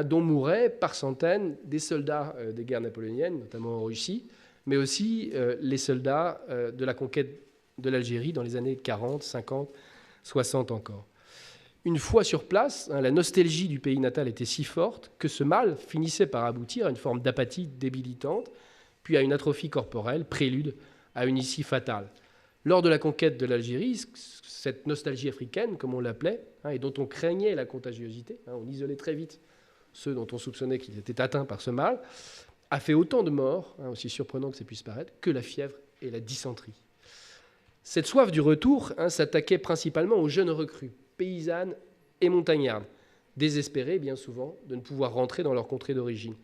dont mouraient par centaines des soldats des guerres napoléoniennes, notamment en Russie, mais aussi les soldats de la conquête de l'Algérie dans les années 40, 50, 60 encore. Une fois sur place, la nostalgie du pays natal était si forte que ce mal finissait par aboutir à une forme d'apathie débilitante, puis à une atrophie corporelle, prélude à une issue fatale. Lors de la conquête de l'Algérie, cette nostalgie africaine, comme on l'appelait, et dont on craignait la contagiosité, on isolait très vite ceux dont on soupçonnait qu'ils étaient atteints par ce mal, a fait autant de morts, aussi surprenant que ça puisse paraître, que la fièvre et la dysenterie. Cette soif du retour s'attaquait principalement aux jeunes recrues, paysannes et montagnardes, désespérées bien souvent de ne pouvoir rentrer dans leur contrée d'origine.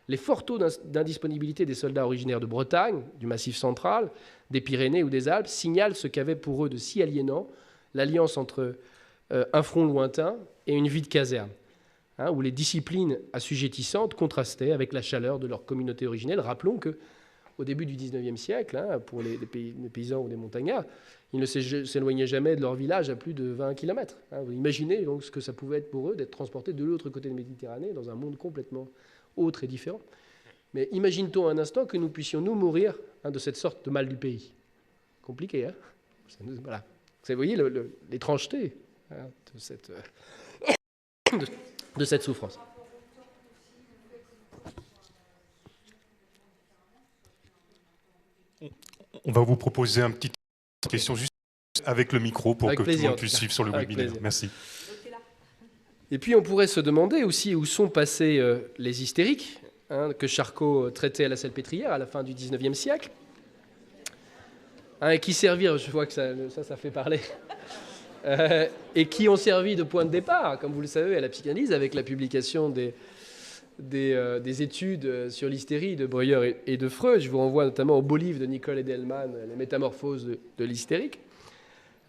Les forts taux d'indisponibilité des soldats originaires de Bretagne, du Massif central, des Pyrénées ou des Alpes signalent ce qu'avait pour eux de si aliénant l'alliance entre un front lointain et une vie de caserne, où les disciplines assujettissantes contrastaient avec la chaleur de leur communauté originelle. Rappelons qu'au début du XIXe siècle, pour les paysans ou les montagnards, ils ne s'éloignaient jamais de leur village à plus de 20 km. Vous imaginez donc ce que ça pouvait être pour eux d'être transportés de l'autre côté de la Méditerranée, dans un monde complètement autre et différent. Mais imagine-t-on un instant que nous puissions nous mourir de cette sorte de mal du pays. Compliqué, hein? Voilà. Vous voyez l'étrangeté de cette souffrance. On va vous proposer une petite question juste avec le micro pour que tout le monde puisse suivre sur le webinaire. Plaisir. Merci. Et puis on pourrait se demander aussi où sont passés les hystériques, que Charcot traitait à la Salpêtrière à la fin du XIXe siècle, et qui servirent, je vois que ça fait parler, et qui ont servi de point de départ, comme vous le savez, à la psychanalyse, avec la publication des études sur l'hystérie de Breuer et de Freud. Je vous renvoie notamment au beau livre de Nicole Edelman, Les métamorphoses de l'hystérique.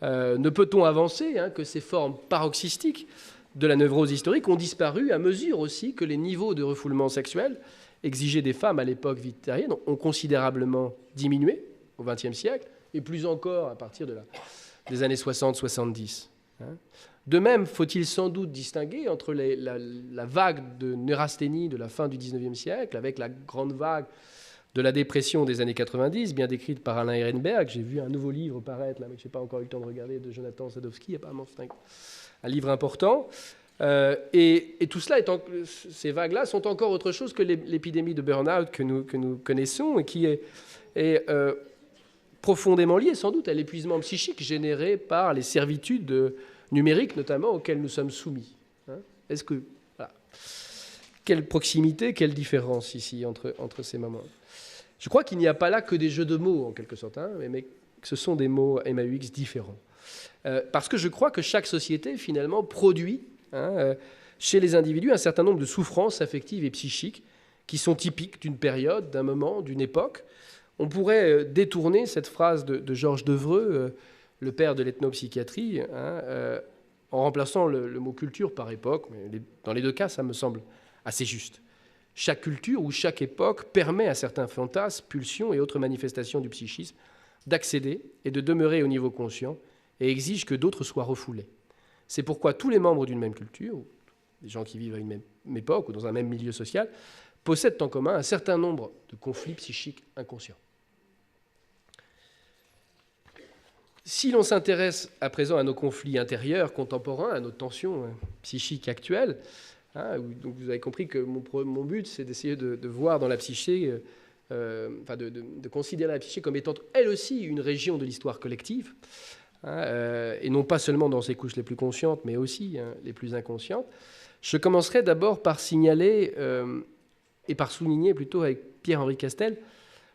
Ne peut-on avancer que ces formes paroxystiques de la névrose historique ont disparu à mesure aussi que les niveaux de refoulement sexuel exigés des femmes à l'époque victorienne ont considérablement diminué au XXe siècle, et plus encore à partir des années 60-70. De même, faut-il sans doute distinguer entre la vague de neurasthénie de la fin du XIXe siècle, avec la grande vague de la dépression des années 90, bien décrite par Alain Ehrenberg. J'ai vu un nouveau livre paraître, là, mais je n'ai pas encore eu le temps de regarder, de Jonathan Sadowski, apparemment c'est un livre important. Et tout cela, ces vagues-là sont encore autre chose que l'épidémie de burn-out que nous connaissons, et qui est profondément liée sans doute à l'épuisement psychique généré par les servitudes numériques, notamment, auxquelles nous sommes soumis. Quelle proximité, quelle différence ici entre ces moments? Je crois qu'il n'y a pas là que des jeux de mots, en quelque sorte, mais que ce sont des mots MAUX différents. Parce que je crois que chaque société, finalement, produit chez les individus un certain nombre de souffrances affectives et psychiques qui sont typiques d'une période, d'un moment, d'une époque. On pourrait détourner cette phrase de Georges Devreux, le père de l'ethnopsychiatrie, en remplaçant le mot culture par époque. Mais dans les deux cas, ça me semble assez juste. Chaque culture ou chaque époque permet à certains fantasmes, pulsions et autres manifestations du psychisme d'accéder et de demeurer au niveau conscient, et exige que d'autres soient refoulés. C'est pourquoi tous les membres d'une même culture, ou des gens qui vivent à une même époque ou dans un même milieu social, possèdent en commun un certain nombre de conflits psychiques inconscients. Si l'on s'intéresse à présent à nos conflits intérieurs contemporains, à nos tensions psychiques actuelles, donc vous avez compris que mon but, c'est d'essayer de voir dans la psyché, de considérer la psyché comme étant elle aussi une région de l'histoire collective, et non pas seulement dans ses couches les plus conscientes, mais aussi les plus inconscientes. Je commencerai d'abord par signaler, et par souligner plutôt avec Pierre-Henri Castel,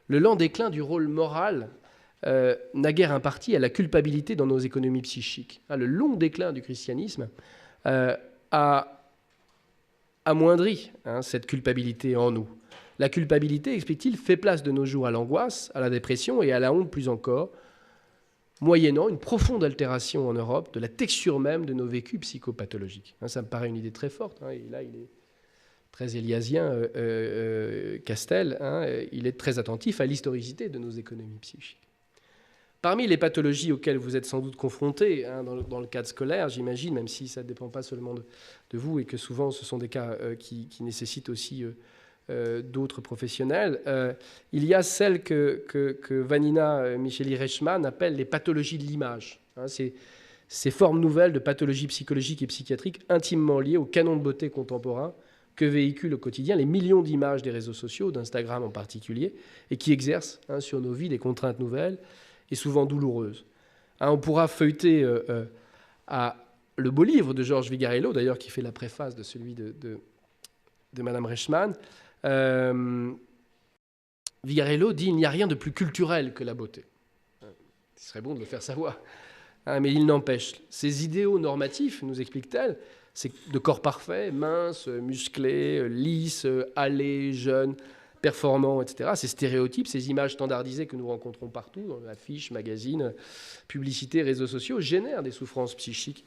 le lent déclin du rôle moral, naguère imparti à la culpabilité dans nos économies psychiques. Le long déclin du christianisme a amoindri cette culpabilité en nous. La culpabilité, explique-t-il, fait place de nos jours à l'angoisse, à la dépression et à la honte plus encore, moyennant une profonde altération en Europe de la texture même de nos vécus psychopathologiques. Ça me paraît une idée très forte. Et là, il est très éliasien, Castel. Il est très attentif à l'historicité de nos économies psychiques. Parmi les pathologies auxquelles vous êtes sans doute confrontés, dans le cadre scolaire, j'imagine, même si ça ne dépend pas seulement de vous et que souvent ce sont des cas qui nécessitent aussi d'autres professionnels, il y a celle que Vanina Micheli-Reichmann appelle les pathologies de l'image. Ces formes nouvelles de pathologies psychologiques et psychiatriques intimement liées au canon de beauté contemporain que véhiculent au quotidien les millions d'images des réseaux sociaux, d'Instagram en particulier, et qui exercent sur nos vies des contraintes nouvelles et souvent douloureuses. On pourra feuilleter le beau livre de Georges Vigarello, d'ailleurs qui fait la préface de celui de Madame Reichmann. Vigarello dit « Il n'y a rien de plus culturel que la beauté ». Ce serait bon de le faire savoir. Mais il n'empêche. Ces idéaux normatifs, nous explique-t-elle, c'est de corps parfait, mince, musclé, lisse, allé, jeune, performant, etc. Ces stéréotypes, ces images standardisées que nous rencontrons partout, dans affiches, magazines, publicités, réseaux sociaux, génèrent des souffrances psychiques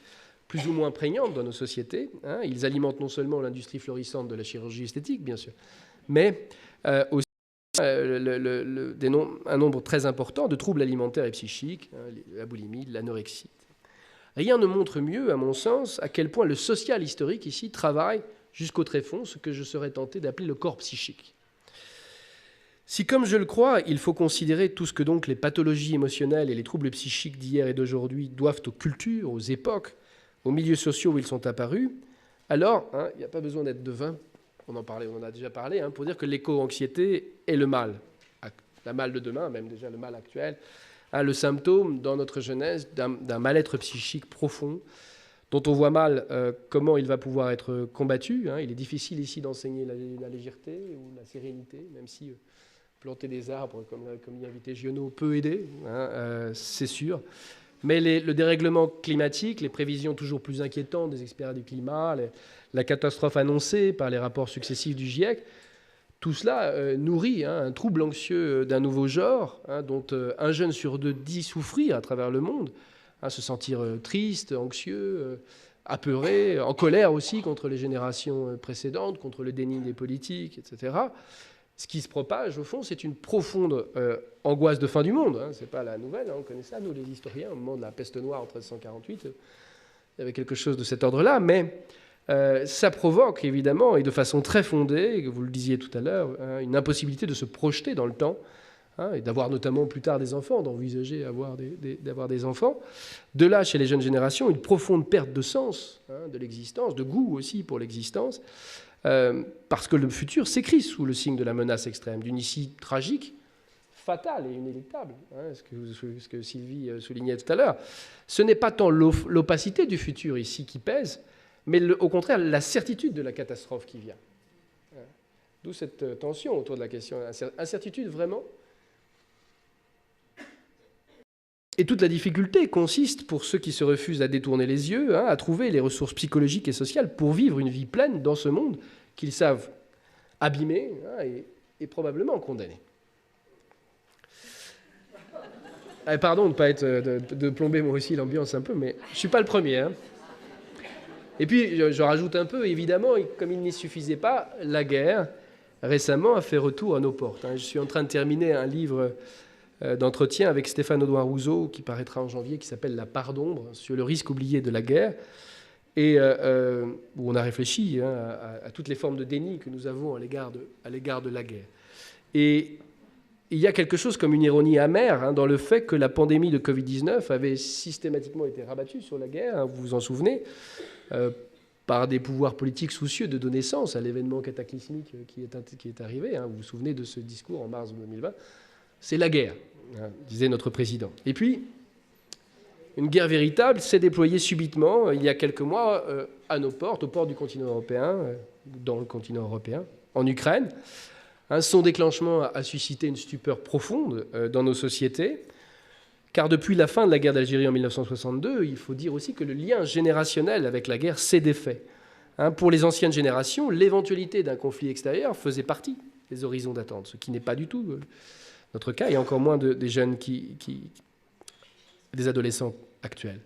plus ou moins prégnantes dans nos sociétés. Ils alimentent non seulement l'industrie florissante de la chirurgie esthétique, bien sûr, mais aussi un nombre très important de troubles alimentaires et psychiques, la boulimie, l'anorexie. Rien ne montre mieux, à mon sens, à quel point le social historique ici travaille jusqu'au tréfonds, ce que je serais tenté d'appeler le corps psychique. Si, comme je le crois, il faut considérer tout ce que donc les pathologies émotionnelles et les troubles psychiques d'hier et d'aujourd'hui doivent aux cultures, aux époques, aux milieux sociaux où ils sont apparus, alors il n'y a pas besoin d'être devin, on en a déjà parlé, pour dire que l'éco-anxiété est le mal. La mal de demain, même déjà le mal actuel, le symptôme dans notre jeunesse d'un mal-être psychique profond, dont on voit mal comment il va pouvoir être combattu. Il est difficile ici d'enseigner la légèreté ou la sérénité, même si planter des arbres, comme y invité Giono, peut aider, c'est sûr. Mais le dérèglement climatique, les prévisions toujours plus inquiétantes des experts du climat, la catastrophe annoncée par les rapports successifs du GIEC, tout cela nourrit un trouble anxieux d'un nouveau genre, dont un jeune sur deux dit souffrir à travers le monde, se sentir triste, anxieux, apeuré, en colère aussi contre les générations précédentes, contre le déni des politiques, etc. Ce qui se propage, au fond, c'est une profonde angoisse de fin du monde. Ce n'est pas la nouvelle, on connaît ça, nous les historiens, au moment de la peste noire en 1348, il y avait quelque chose de cet ordre-là, mais ça provoque évidemment, et de façon très fondée, vous le disiez tout à l'heure, une impossibilité de se projeter dans le temps, et d'avoir notamment plus tard des enfants, d'envisager d'avoir des enfants. De là, chez les jeunes générations, une profonde perte de sens de l'existence, de goût aussi pour l'existence, parce que le futur s'écrit sous le signe de la menace extrême, d'une issue tragique, fatale et inéluctable, ce que Sylvie soulignait tout à l'heure. Ce n'est pas tant l'opacité du futur ici qui pèse, mais au contraire la certitude de la catastrophe qui vient. D'où cette tension autour de la question. Incertitude vraiment. Et toute la difficulté consiste, pour ceux qui se refusent à détourner les yeux, à trouver les ressources psychologiques et sociales pour vivre une vie pleine dans ce monde qu'ils savent abîmer et probablement condamner. Pardon de plomber moi aussi l'ambiance un peu, mais je ne suis pas le premier. Et puis, je rajoute un peu, évidemment, comme il n'y suffisait pas, la guerre, récemment, a fait retour à nos portes. Je suis en train de terminer un livre d'entretien avec Stéphane Audouin-Rousseau, qui paraîtra en janvier, qui s'appelle « La part d'ombre », sur le risque oublié de la guerre, et où on a réfléchi à toutes les formes de déni que nous avons à l'égard de la guerre. Et il y a quelque chose comme une ironie amère dans le fait que la pandémie de Covid-19 avait systématiquement été rabattue sur la guerre, vous vous en souvenez, par des pouvoirs politiques soucieux de donner sens à l'événement cataclysmique qui est arrivé. Vous vous souvenez de ce discours en mars 2020. C'est la guerre, disait notre président. Et puis, une guerre véritable s'est déployée subitement, il y a quelques mois, à nos portes, aux portes du continent européen, dans le continent européen, en Ukraine. Son déclenchement a suscité une stupeur profonde dans nos sociétés, car depuis la fin de la guerre d'Algérie en 1962, il faut dire aussi que le lien générationnel avec la guerre s'est défait. Pour les anciennes générations, l'éventualité d'un conflit extérieur faisait partie des horizons d'attente, ce qui n'est pas du tout notre cas, et encore moins des jeunes des adolescents actuels.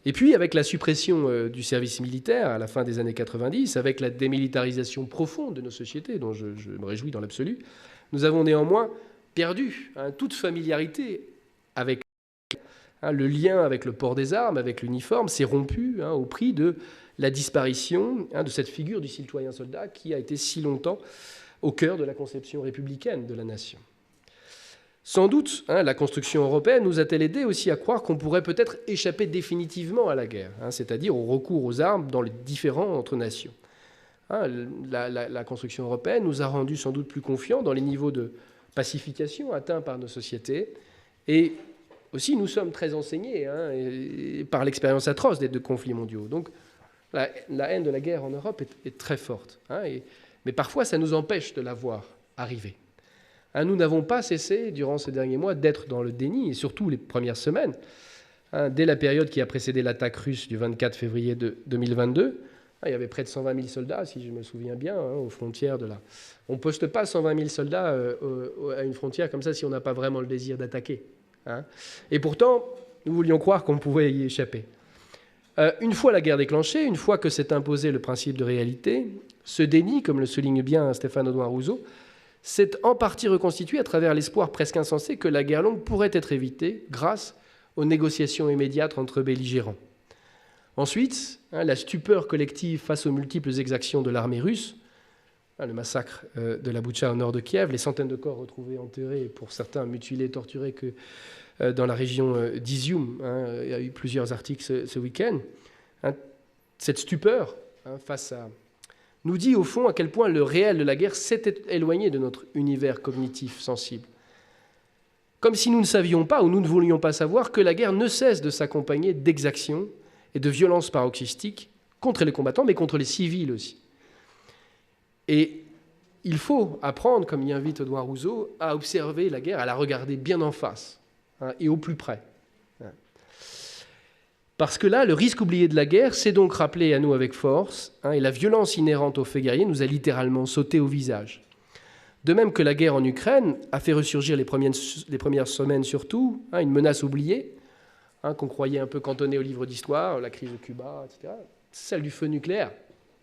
Et puis, avec la suppression du service militaire à la fin des années 90, avec la démilitarisation profonde de nos sociétés, dont je me réjouis dans l'absolu, nous avons néanmoins perdu toute familiarité avec le lien avec le port des armes, avec l'uniforme, s'est rompu au prix de la disparition de cette figure du citoyen soldat qui a été si longtemps au cœur de la conception républicaine de la nation. Sans doute, la construction européenne nous a-t-elle aidé aussi à croire qu'on pourrait peut-être échapper définitivement à la guerre, c'est-à-dire au recours aux armes dans les différends entre nations. La construction européenne nous a rendus sans doute plus confiants dans les niveaux de pacification atteints par nos sociétés, et aussi nous sommes très enseignés par l'expérience atroce des 2 conflits mondiaux. Donc la haine de la guerre en Europe est très forte, mais parfois ça nous empêche de la voir arriver. Nous n'avons pas cessé, durant ces derniers mois, d'être dans le déni, et surtout les premières semaines. Dès la période qui a précédé l'attaque russe du 24 février 2022, il y avait près de 120 000 soldats, si je me souviens bien, aux frontières de là. On ne poste pas 120 000 soldats à une frontière comme ça si on n'a pas vraiment le désir d'attaquer. Et pourtant, nous voulions croire qu'on pouvait y échapper. Une fois la guerre déclenchée, une fois que s'est imposé le principe de réalité, ce déni, comme le souligne bien Stéphane Audouin-Rousseau, s'est en partie reconstitué à travers l'espoir presque insensé que la guerre longue pourrait être évitée grâce aux négociations immédiates entre belligérants. Ensuite, la stupeur collective face aux multiples exactions de l'armée russe, le massacre de la Boutcha au nord de Kiev, les centaines de corps retrouvés enterrés, pour certains mutilés, torturés que dans la région d'Izium. Il y a eu plusieurs articles ce week-end. Cette stupeur face à nous dit au fond à quel point le réel de la guerre s'était éloigné de notre univers cognitif sensible. Comme si nous ne savions pas ou nous ne voulions pas savoir que la guerre ne cesse de s'accompagner d'exactions et de violences paroxystiques contre les combattants, mais contre les civils aussi. Et il faut apprendre, comme y invite Audouin-Rousseau, à observer la guerre, à la regarder bien en face et au plus près. Parce que là, le risque oublié de la guerre s'est donc rappelé à nous avec force, et la violence inhérente aux faits guerriers nous a littéralement sauté au visage. De même que la guerre en Ukraine a fait ressurgir les premières semaines surtout, une menace oubliée, qu'on croyait un peu cantonnée au livre d'histoire, la crise de Cuba, etc., celle du feu nucléaire,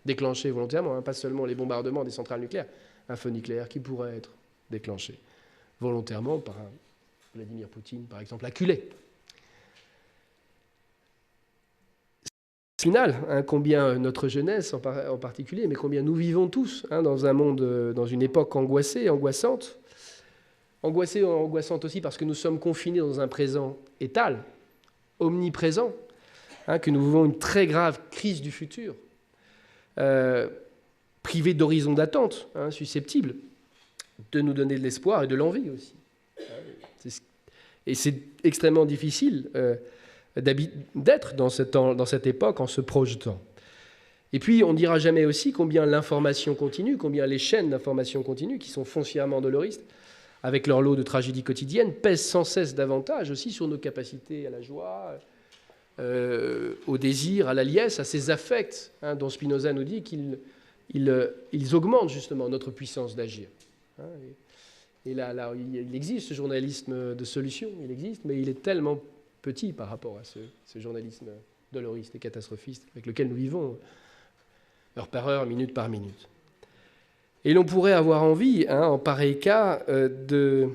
déclenché volontairement, pas seulement les bombardements des centrales nucléaires, un feu nucléaire qui pourrait être déclenché volontairement par Vladimir Poutine, par exemple, acculé. Final, combien notre jeunesse en particulier, mais combien nous vivons tous dans un monde, dans une époque angoissée, angoissante. Angoissante aussi parce que nous sommes confinés dans un présent étal, omniprésent, que nous vivons une très grave crise du futur, privés d'horizons d'attente, susceptibles de nous donner de l'espoir et de l'envie aussi. Et c'est extrêmement difficile d'être dans cette époque en se projetant. Et puis, on ne dira jamais aussi combien l'information continue, combien les chaînes d'information continue, qui sont foncièrement doloristes, avec leur lot de tragédies quotidiennes, pèsent sans cesse davantage aussi sur nos capacités à la joie, au désir, à la liesse, à ces affects, dont Spinoza nous dit qu'ils augmentent justement notre puissance d'agir. Et là, il existe ce journalisme de solution, il existe, mais il est tellement petit par rapport à ce journalisme doloriste et catastrophiste avec lequel nous vivons heure par heure, minute par minute. Et l'on pourrait avoir envie, en pareil cas, de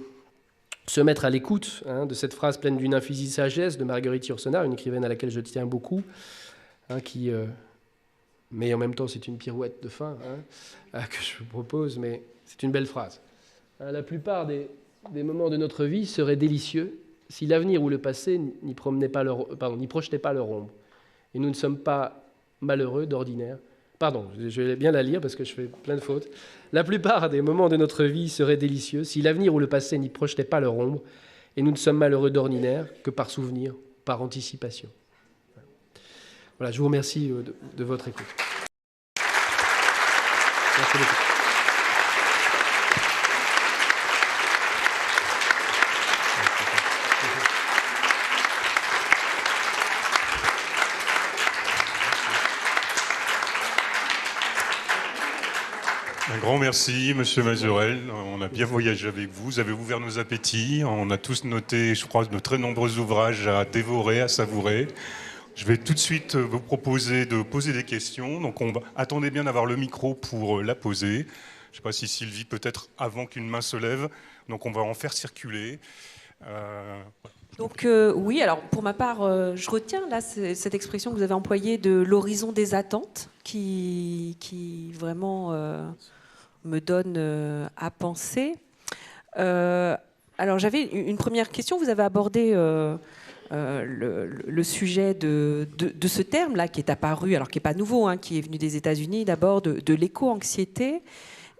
se mettre à l'écoute de cette phrase pleine d'une infinie sagesse de Marguerite Yourcenar, une écrivaine à laquelle je tiens beaucoup, mais en même temps c'est une pirouette de fin que je vous propose, mais c'est une belle phrase. La plupart des moments de notre vie seraient délicieux si l'avenir ou le passé n'y projetaient pas leur ombre. Et nous ne sommes pas malheureux d'ordinaire. Pardon, je vais bien la lire parce que je fais plein de fautes. La plupart des moments de notre vie seraient délicieux si l'avenir ou le passé n'y projetaient pas leur ombre, et nous ne sommes malheureux d'ordinaire que par souvenir, par anticipation. Voilà, je vous remercie de votre écoute. Merci beaucoup. grand merci, Monsieur Mazurel. On a bien voyagé avec vous. Vous avez ouvert nos appétits. On a tous noté, je crois, de très nombreux ouvrages à dévorer, à savourer. Je vais tout de suite vous proposer de poser des questions. Donc, attendez bien d'avoir le micro pour la poser. Je ne sais pas si Sylvie, peut-être avant qu'une main se lève. Donc, on va en faire circuler. Donc oui, alors pour ma part, je retiens là cette expression que vous avez employée de l'horizon des attentes qui vraiment me donne à penser. Alors j'avais une première question. Vous avez abordé le sujet de ce terme-là qui est apparu, alors qui n'est pas nouveau, hein, qui est venu des États-Unis d'abord, de l'éco-anxiété.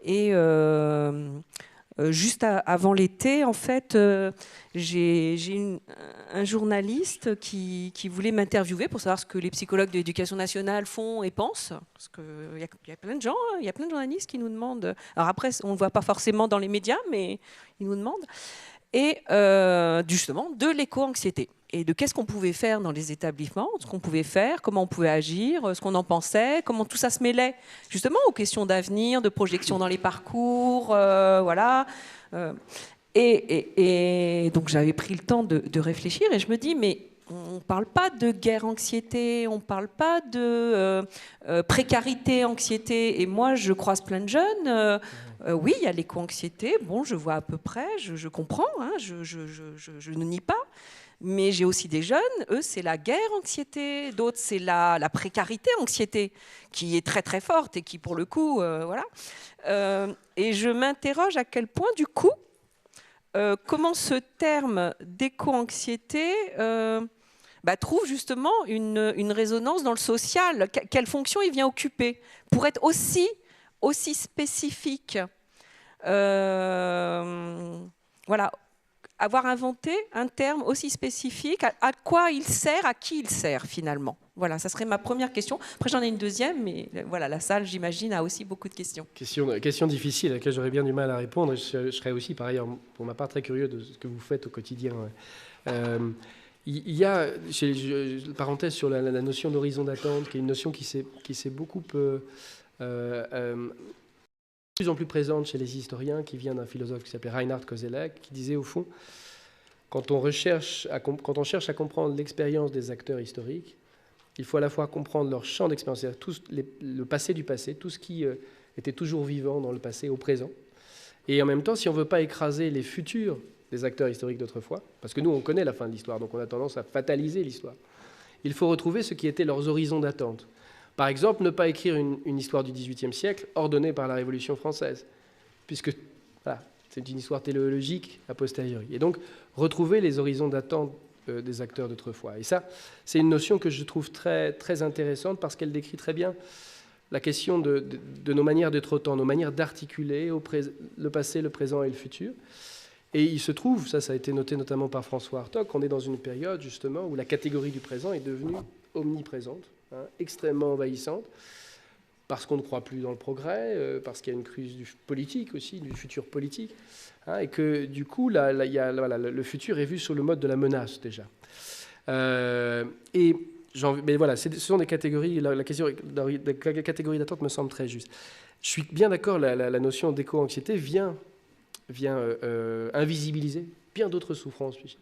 Et juste avant l'été, en fait, j'ai un journaliste qui voulait m'interviewer pour savoir ce que les psychologues de l'Éducation nationale font et pensent. Parce qu'il y a plein de gens, il y a plein de journalistes qui nous demandent. Alors après, on ne le voit pas forcément dans les médias, mais ils nous demandent. Et justement, de l'éco-anxiété. Et de qu'est-ce qu'on pouvait faire dans les établissements, ce qu'on pouvait faire, comment on pouvait agir, ce qu'on en pensait, comment tout ça se mêlait justement aux questions d'avenir, de projection dans les parcours, voilà. Et donc j'avais pris le temps de réfléchir et je me dis, mais on ne parle pas de guerre-anxiété, on ne parle pas de précarité-anxiété. Et moi, je croise plein de jeunes. Oui, il y a l'éco-anxiété, bon, je vois à peu près, je comprends, hein, je ne nie pas. Mais j'ai aussi des jeunes, eux, c'est la guerre-anxiété, d'autres, c'est la précarité-anxiété, qui est très très forte et qui, pour le coup, voilà. Et je m'interroge à quel point, du coup, comment ce terme d'éco-anxiété trouve justement une résonance dans le social. Quelle fonction il vient occuper pour être aussi spécifique. Voilà. Avoir inventé un terme aussi spécifique, à quoi il sert, à qui il sert finalement. Voilà, ça serait ma première question. Après, j'en ai une deuxième, mais voilà, la salle, j'imagine, a aussi beaucoup de questions. Question difficile à laquelle j'aurais bien du mal à répondre. Je serais aussi, par ailleurs, pour ma part, très curieux de ce que vous faites au quotidien. Il y a, parenthèse sur la notion d'horizon d'attente, qui est une notion qui s'est beaucoup... de plus en plus présente chez les historiens, qui vient d'un philosophe qui s'appelait Reinhard Koselleck, qui disait au fond, quand on cherche à comprendre l'expérience des acteurs historiques, il faut à la fois comprendre leur champ d'expérience, c'est-à-dire le passé du passé, tout ce qui était toujours vivant dans le passé au présent, et en même temps, si on ne veut pas écraser les futurs des acteurs historiques d'autrefois, parce que nous, on connaît la fin de l'histoire, donc on a tendance à fataliser l'histoire, il faut retrouver ce qui étaient leurs horizons d'attente. Par exemple, ne pas écrire une histoire du XVIIIe siècle ordonnée par la Révolution française, puisque voilà, c'est une histoire téléologique a posteriori. Et donc, retrouver les horizons d'attente des acteurs d'autrefois. Et ça, c'est une notion que je trouve très, très intéressante parce qu'elle décrit très bien la question de nos manières d'être au temps, nos manières d'articuler le passé, le présent et le futur. Et il se trouve, ça a été noté notamment par François Hartog, qu'on est dans une période justement où la catégorie du présent est devenue omniprésente. Extrêmement envahissante, parce qu'on ne croit plus dans le progrès, parce qu'il y a une crise du politique aussi, du futur politique, et que du coup, le futur est vu sous le mode de la menace déjà. Mais voilà, ce sont des catégories, la catégorie d'attente me semble très juste. Je suis bien d'accord, la notion d'éco-anxiété vient invisibiliser bien d'autres souffrances psychiques.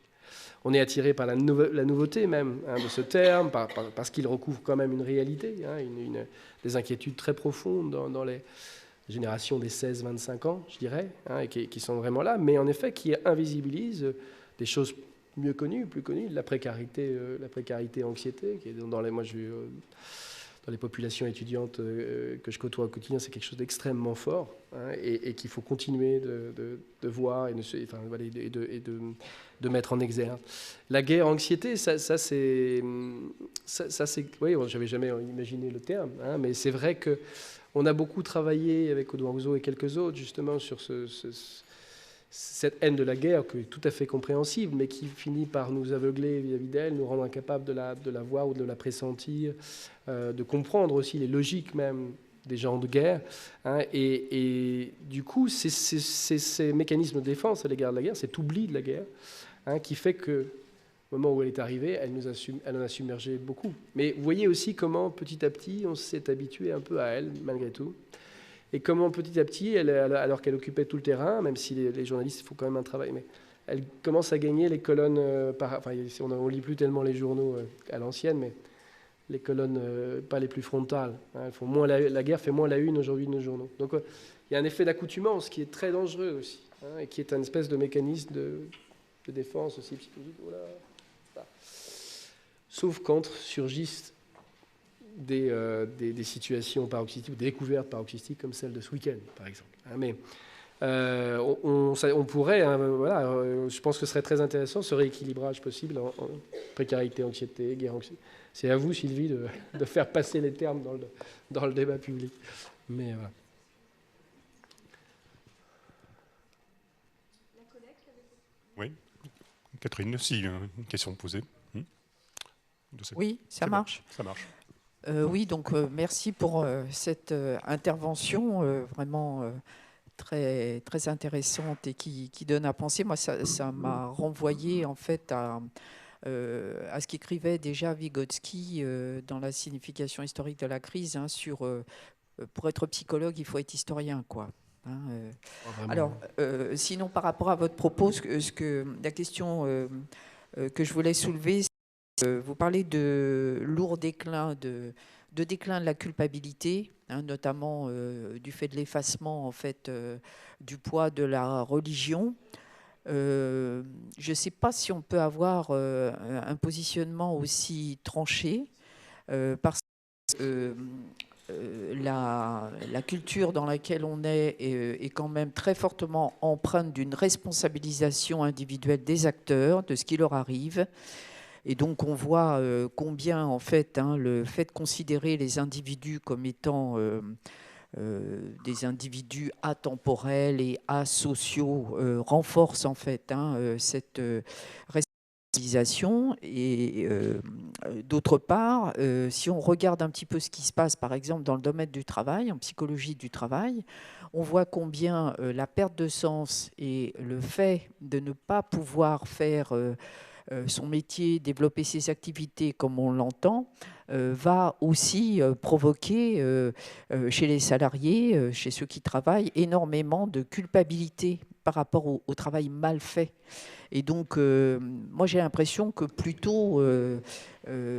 On est attiré par la nouveauté même de ce terme, parce qu'il recouvre quand même une réalité, des inquiétudes très profondes dans les générations des 16-25 ans, je dirais, et qui sont vraiment là, mais en effet qui invisibilisent des choses mieux connues, plus connues, la précarité, anxiété, qui est dans les populations étudiantes que je côtoie au quotidien, c'est quelque chose d'extrêmement fort, et qu'il faut continuer de voir et de mettre en exergue. La guerre-anxiété, ça c'est... Oui, j'avais jamais imaginé le terme, mais c'est vrai qu'on a beaucoup travaillé avec Audouin Rousseau et quelques autres, justement, sur cette haine de la guerre, qui est tout à fait compréhensible, mais qui finit par nous aveugler vis-à-vis d'elle, nous rendre incapables de la voir ou de la pressentir, de comprendre aussi les logiques même des gens de guerre. Et du coup, c'est ces mécanismes de défense à l'égard de la guerre, cet oubli de la guerre, qui fait que, au moment où elle est arrivée, elle en a submergé beaucoup. Mais vous voyez aussi comment, petit à petit, on s'est habitué un peu à elle, malgré tout. et comment petit à petit, alors qu'elle occupait tout le terrain, même si les journalistes font quand même un travail, mais elle commence à gagner les colonnes, on lit plus tellement les journaux à l'ancienne, mais les colonnes pas les plus frontales. Elles font moins la guerre fait moins la une aujourd'hui de nos journaux. Donc il y a un effet d'accoutumance qui est très dangereux aussi, et qui est un espèce de mécanisme de défense aussi psychologique. Sauf quand surgissent des situations paroxystiques, ou des découvertes paroxystiques comme celle de ce week-end, par exemple. Mais on pourrait, je pense que ce serait très intéressant, ce rééquilibrage possible en précarité, anxiété, guerre, anxiété. C'est à vous, Sylvie, de faire passer les termes dans le débat public. Mais voilà. Oui, Catherine, si, une question posée. Oui, ça marche. Ça marche. Oui, donc merci pour cette intervention vraiment très, très intéressante et qui donne à penser. Moi, ça m'a renvoyé en fait à ce qu'écrivait déjà Vygotsky dans la signification historique de la crise sur pour être psychologue, il faut être historien, quoi. Alors, sinon, par rapport à votre propos, la question que je voulais soulever, vous parlez de lourd déclin, de déclin de la culpabilité, notamment du fait de l'effacement en fait du poids de la religion. Je ne sais pas si on peut avoir un positionnement aussi tranché, parce que la culture dans laquelle on est quand même très fortement empreinte d'une responsabilisation individuelle des acteurs, de ce qui leur arrive. Et donc on voit combien en fait le fait de considérer les individus comme étant des individus atemporels et asociaux renforce en fait cette responsabilisation. Et d'autre part, si on regarde un petit peu ce qui se passe par exemple dans le domaine du travail, en psychologie du travail, on voit combien la perte de sens et le fait de ne pas pouvoir faire son métier, développer ses activités comme on l'entend, va aussi provoquer chez les salariés, chez ceux qui travaillent, énormément de culpabilité par rapport au travail mal fait. Et donc, moi j'ai l'impression que plutôt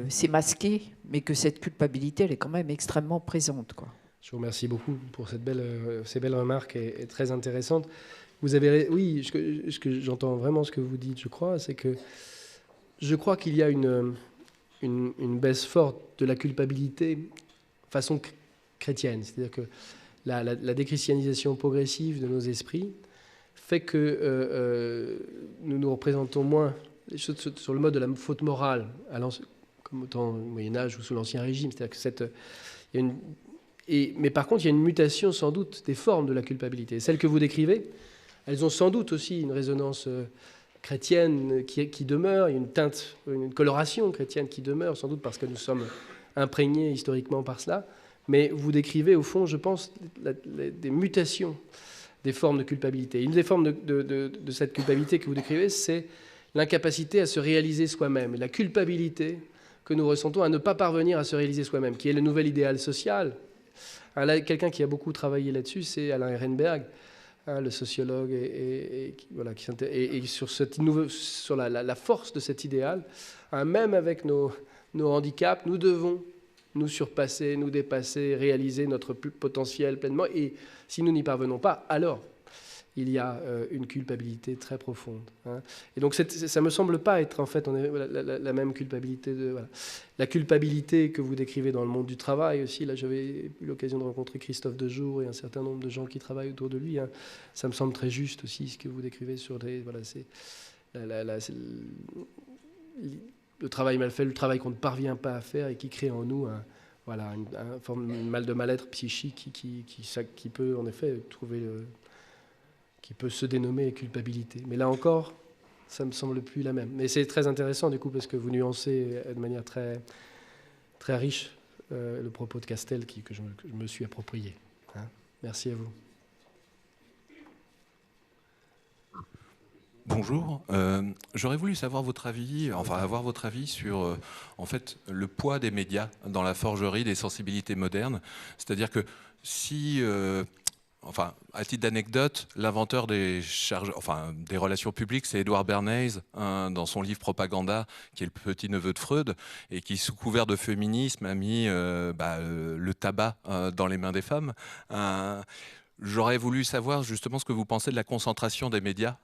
c'est masqué, mais que cette culpabilité, elle est quand même extrêmement présente, quoi. Je vous remercie beaucoup pour ces belles remarques et très intéressantes. Vous avez, oui, ce que j'entends vraiment ce que vous dites, je crois, c'est que je crois qu'il y a une baisse forte de la culpabilité façon chrétienne. C'est-à-dire que la déchristianisation progressive de nos esprits fait que nous nous représentons moins les choses sur le mode de la faute morale, comme autant au Moyen-Âge ou sous l'Ancien Régime. C'est-à-dire que mais par contre, il y a une mutation sans doute des formes de la culpabilité. Celles que vous décrivez, elles ont sans doute aussi une résonance chrétienne qui demeure, une teinte, une coloration chrétienne qui demeure, sans doute parce que nous sommes imprégnés historiquement par cela. Mais vous décrivez, au fond, je pense, des mutations des formes de culpabilité. Une des formes de cette culpabilité que vous décrivez, c'est l'incapacité à se réaliser soi-même. La culpabilité que nous ressentons à ne pas parvenir à se réaliser soi-même, qui est le nouvel idéal social. Quelqu'un qui a beaucoup travaillé là-dessus, c'est Alain Ehrenberg, le sociologue, et sur la force de cet idéal. Même avec nos handicaps, nous devons nous surpasser, nous dépasser, réaliser notre potentiel pleinement. Et si nous n'y parvenons pas, alors il y a une culpabilité très profonde. Et donc ça ne me semble pas être en fait la même culpabilité. La culpabilité que vous décrivez dans le monde du travail aussi, là j'avais eu l'occasion de rencontrer Christophe Dejour et un certain nombre de gens qui travaillent autour de lui. Ça me semble très juste aussi ce que vous décrivez sur le travail mal fait, le travail qu'on ne parvient pas à faire et qui crée en nous une forme de mal-être psychique qui peut en effet qui peut se dénommer culpabilité. Mais là encore, ça me semble plus la même. Mais c'est très intéressant du coup parce que vous nuancez de manière très, très riche le propos de Castel que je me suis approprié. Merci à vous. Bonjour, j'aurais voulu savoir votre avis, avoir votre avis sur en fait le poids des médias dans la forgerie des sensibilités modernes. C'est-à-dire que si enfin, à titre d'anecdote, l'inventeur des relations publiques, c'est Edward Bernays, dans son livre Propaganda, qui est le petit-neveu de Freud, et qui, sous couvert de féminisme, a mis le tabac dans les mains des femmes. J'aurais voulu savoir justement ce que vous pensez de la concentration des médias.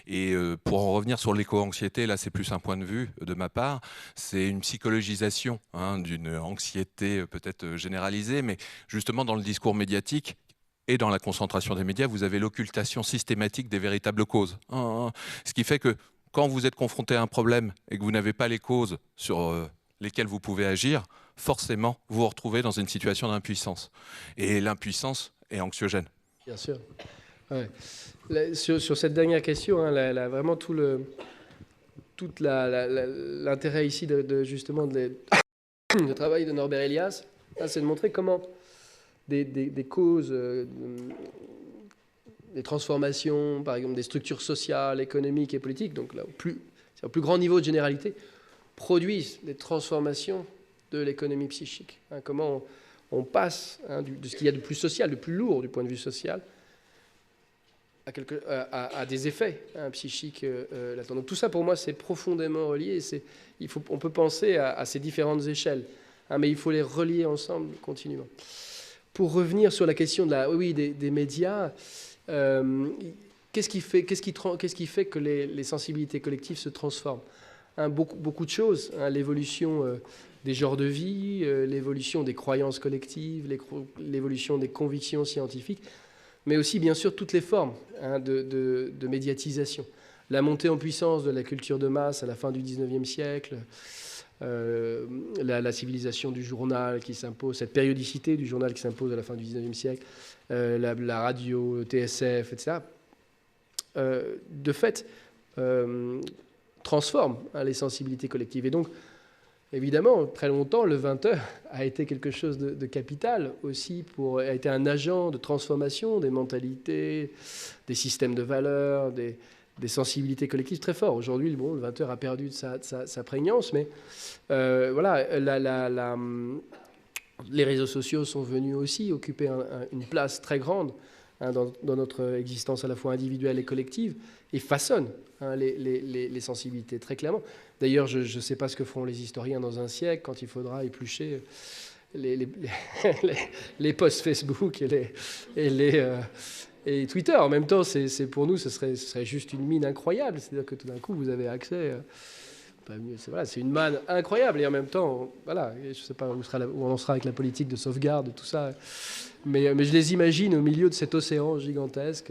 Et pour en revenir sur l'éco-anxiété, là c'est plus un point de vue de ma part, c'est une psychologisation d'une anxiété peut-être généralisée, mais justement dans le discours médiatique et dans la concentration des médias, vous avez l'occultation systématique des véritables causes. Ce qui fait que quand vous êtes confronté à un problème et que vous n'avez pas les causes sur lesquelles vous pouvez agir, forcément vous vous retrouvez dans une situation d'impuissance. Et l'impuissance est anxiogène. Bien sûr. Ouais. Sur cette dernière question, vraiment tout l'intérêt ici justement de travail de Norbert Elias, c'est de montrer comment des causes, des transformations, par exemple des structures sociales, économiques et politiques, donc là, au plus grand niveau de généralité, produisent des transformations de l'économie psychique. Comment on passe de ce qu'il y a de plus social, de plus lourd du point de vue social, à des effets psychiques latents. Donc tout ça, pour moi, c'est profondément relié. On peut penser à ces différentes échelles, mais il faut les relier ensemble continuellement. Pour revenir sur la question des médias, qu'est-ce qui fait que les sensibilités collectives se transforment ? Beaucoup de choses, l'évolution des genres de vie, l'évolution des croyances collectives, l'évolution des convictions scientifiques, mais aussi bien sûr toutes les formes de médiatisation. La montée en puissance de la culture de masse à la fin du XIXe siècle, la civilisation du journal qui s'impose, cette périodicité du journal qui s'impose à la fin du XIXe siècle, la radio, TSF, etc., de fait, transforme les sensibilités collectives. Et donc, évidemment, très longtemps, le 20h a été quelque chose de capital aussi, a été un agent de transformation des mentalités, des systèmes de valeurs, des sensibilités collectives très forts. Aujourd'hui, le 20h a perdu de sa prégnance, mais les réseaux sociaux sont venus aussi occuper une place très grande dans notre existence à la fois individuelle et collective, et façonnent les sensibilités très clairement. D'ailleurs, je ne sais pas ce que feront les historiens dans un siècle quand il faudra éplucher les posts Facebook et Twitter. En même temps, pour nous, ce serait juste une mine incroyable. C'est-à-dire que tout d'un coup, vous avez accès... c'est une manne incroyable. Et en même temps, je ne sais pas où on en sera avec la politique de sauvegarde et tout ça. Mais je les imagine au milieu de cet océan gigantesque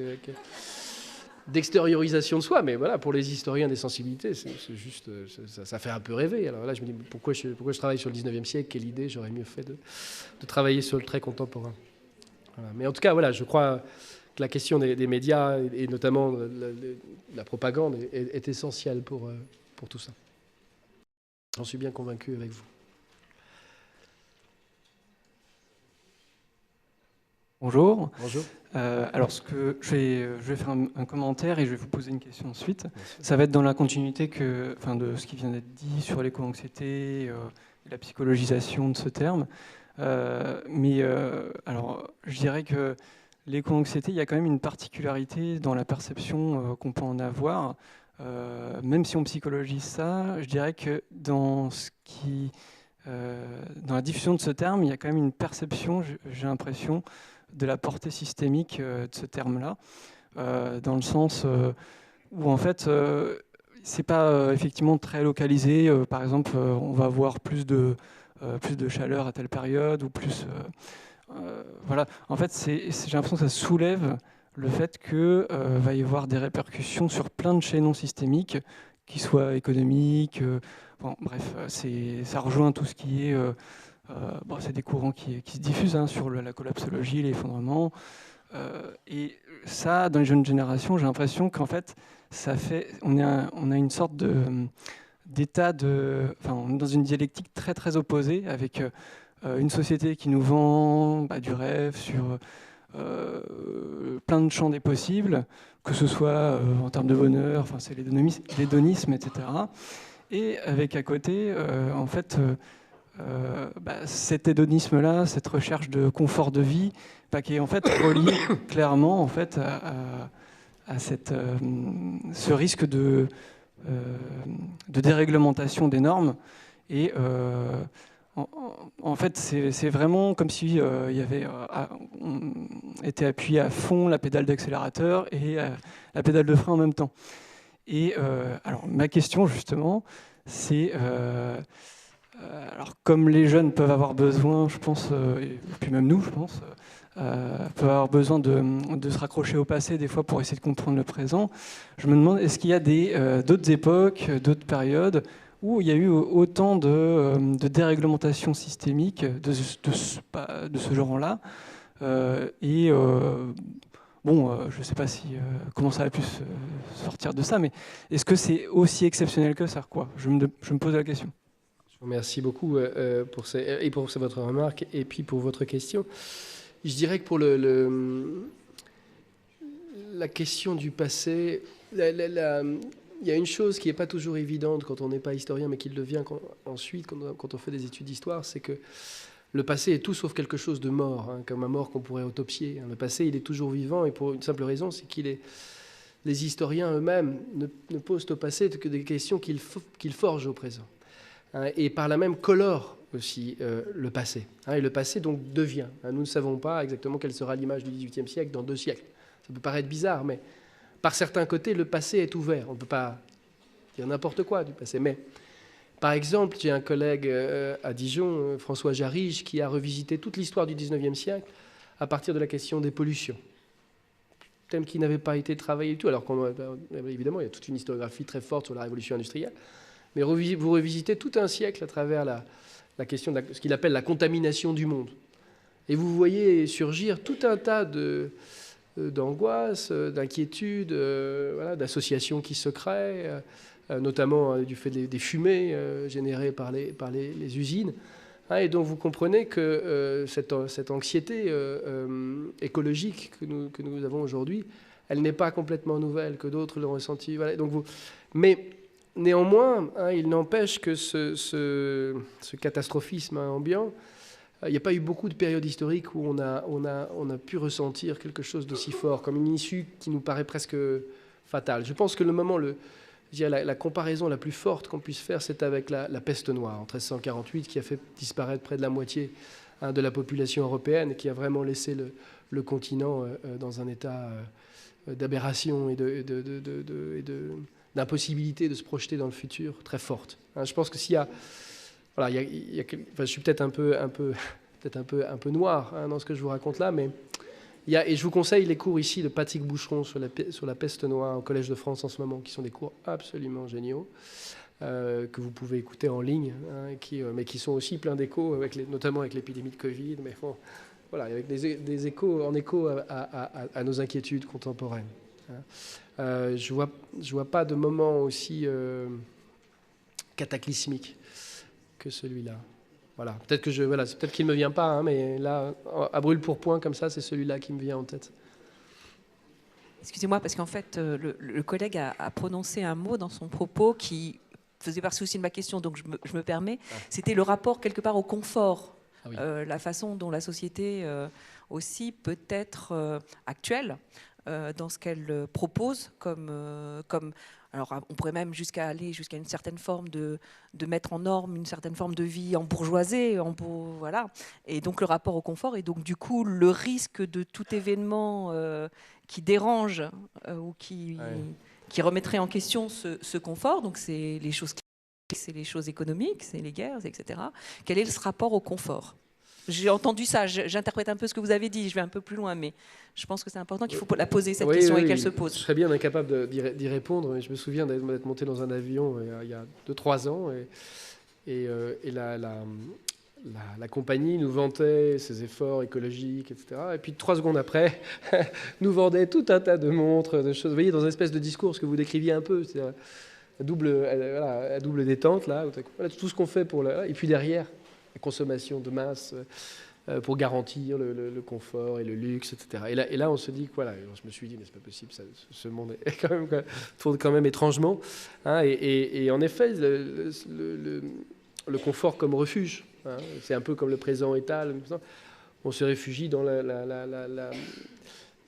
d'extériorisation de soi. Mais voilà, pour les historiens des sensibilités, c'est juste, ça fait un peu rêver. Alors là, je me dis, pourquoi je travaille sur le 19e siècle? Quelle idée, j'aurais mieux fait de travailler sur le très contemporain. Voilà. Mais en tout cas, voilà, je crois que la question des médias, et notamment la propagande, est essentielle pour tout ça. J'en suis bien convaincu avec vous. Bonjour. Bonjour. Alors, je vais faire un commentaire et je vais vous poser une question ensuite. Ça va être dans la continuité de ce qui vient d'être dit sur l'éco-anxiété, la psychologisation de ce terme. Alors, je dirais que l'éco-anxiété, il y a quand même une particularité dans la perception qu'on peut en avoir. Même si on psychologise ça, je dirais que dans la diffusion de ce terme, il y a quand même une perception, j'ai l'impression, de la portée systémique de ce terme-là, dans le sens où en fait, c'est pas effectivement très localisé. Par exemple, on va avoir plus de chaleur à telle période ou plus. Voilà. En fait, j'ai l'impression que ça soulève le fait qu'il va y avoir des répercussions sur plein de chaînons systémiques, qui soient économiques. Bref, ça rejoint tout ce qui est. C'est des courants qui se diffusent sur la collapsologie, l'effondrement. Et ça, dans les jeunes générations, j'ai l'impression qu'en fait, on a une sorte d'état on est dans une dialectique très très opposée, avec une société qui nous vend du rêve sur plein de champs des possibles, que ce soit en termes de bonheur, c'est l'hédonisme, etc. Et avec à côté, en fait, cet hédonisme-là, cette recherche de confort de vie, qui est en fait relié clairement en fait, à ce risque de déréglementation des normes. Et en fait, c'est vraiment comme si il y avait on était appuyé à fond la pédale d'accélérateur et la pédale de frein en même temps. Et alors, ma question, justement, c'est... alors, comme les jeunes peuvent avoir besoin, je pense, et puis même nous, je pense, peuvent avoir besoin de se raccrocher au passé, des fois, pour essayer de comprendre le présent, je me demande, est-ce qu'il y a d'autres époques, d'autres périodes, où il y a eu autant de déréglementation systémique de ce genre-là, je ne sais pas comment ça a pu se sortir de ça, mais est-ce que c'est aussi exceptionnel que ça, quoi ? Je me pose la question. Je vous remercie beaucoup pour votre remarque et puis pour votre question. Je dirais que pour la question du passé, il y a une chose qui n'est pas toujours évidente quand on n'est pas historien, mais qui le devient ensuite quand on fait des études d'histoire, c'est que le passé est tout sauf quelque chose de mort, comme un mort qu'on pourrait autopsier. Le passé, il est toujours vivant, et pour une simple raison, c'est les historiens eux-mêmes ne posent au passé que des questions qu'ils forgent au présent. Et par là même colorent aussi le passé. Et le passé, donc, devient. Nous ne savons pas exactement quelle sera l'image du XVIIIe siècle dans 2 siècles. Ça peut paraître bizarre, mais par certains côtés, le passé est ouvert. On ne peut pas dire n'importe quoi du passé, mais... Par exemple, j'ai un collègue à Dijon, François Jarige, qui a revisité toute l'histoire du XIXe siècle à partir de la question des pollutions. Thème qui n'avait pas été travaillé du tout, alors évidemment, il y a toute une historiographie très forte sur la révolution industrielle, mais vous revisitez tout un siècle à travers la question de ce qu'il appelle la contamination du monde. Et vous voyez surgir tout un tas d'angoisses, d'inquiétudes, d'associations qui se créent, notamment du fait des fumées générées par les usines. Et donc vous comprenez que cette anxiété écologique que nous avons aujourd'hui, elle n'est pas complètement nouvelle, que d'autres l'ont ressentie. Voilà. Mais néanmoins, il n'empêche que ce catastrophisme ambiant, il n'y a pas eu beaucoup de périodes historiques où on a pu ressentir quelque chose d'aussi fort, comme une issue qui nous paraît presque fatale. Je pense que le moment... La comparaison la plus forte qu'on puisse faire, c'est avec la peste noire en 1348, qui a fait disparaître près de la moitié de la population européenne et qui a vraiment laissé le continent dans un état d'aberration et d'impossibilité de se projeter dans le futur très forte. Je pense que s'il y a... Voilà, je suis peut-être un peu noir dans ce que je vous raconte là, mais... Et je vous conseille les cours ici de Patrick Boucheron sur la peste noire au Collège de France en ce moment, qui sont des cours absolument géniaux, que vous pouvez écouter en ligne, mais qui sont aussi pleins d'échos, notamment avec l'épidémie de Covid, mais bon, voilà, avec des échos en écho à nos inquiétudes contemporaines. Je vois pas de moment aussi cataclysmique que celui-là. Voilà. Peut-être qu'il ne me vient pas, mais là, à brûle-pourpoint comme ça, c'est celui-là qui me vient en tête. Excusez-moi, parce qu'en fait, le collègue a prononcé un mot dans son propos qui faisait partie aussi de ma question, donc je me permets. C'était le rapport quelque part au confort. Ah oui. La façon dont la société aussi peut être actuelle dans ce qu'elle propose comme alors on pourrait même aller jusqu'à une certaine forme de mettre en norme une certaine forme de vie embourgeoisée, voilà. Et donc le rapport au confort et donc du coup le risque de tout événement qui dérange ou qui remettrait en question ce confort. Donc c'est les choses climatiques, c'est les choses économiques, c'est les guerres, etc. Quel est ce rapport au confort ? J'ai entendu ça, j'interprète un peu ce que vous avez dit, je vais un peu plus loin, mais je pense que c'est important qu'il faut la poser, cette question, et qu'elle se pose. Je serais bien incapable d'y répondre. Je me souviens d'être monté dans un avion il y a 2-3 ans, et la compagnie nous vantait ses efforts écologiques, etc. Et puis 3 secondes après, nous vendait tout un tas de montres, de choses. Vous voyez, dans une espèce de discours, ce que vous décriviez un peu, c'est à double détente, là, voilà, tout ce qu'on fait pour et puis derrière, la consommation de masse pour garantir le confort et le luxe, etc. Et là, on se dit que voilà, je me suis dit, mais c'est pas possible, ce monde est tourne quand même étrangement. Et en effet, le confort comme refuge, hein. C'est un peu comme le présent état. On se réfugie dans,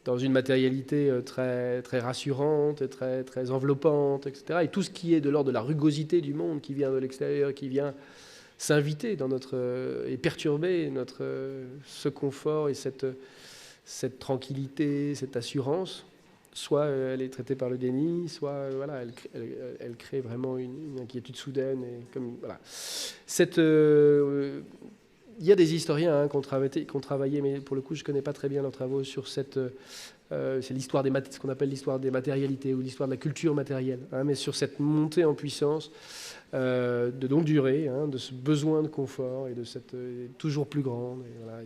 dans une matérialité très, très rassurante, très, très enveloppante, etc. Et tout ce qui est de l'ordre de la rugosité du monde, qui vient de l'extérieur, qui vient s'inviter dans et perturber ce confort et cette tranquillité, cette assurance, soit elle est traitée par le déni, soit voilà, elle crée vraiment une inquiétude soudaine. Et comme, voilà. Il y a des historiens qui ont travaillé, mais pour le coup, je ne connais pas très bien leurs travaux sur c'est l'histoire ce qu'on appelle l'histoire des matérialités ou l'histoire de la culture matérielle, hein, mais sur cette montée en puissance de longue durée, hein, de ce besoin de confort et de cette toujours plus grande. Et voilà.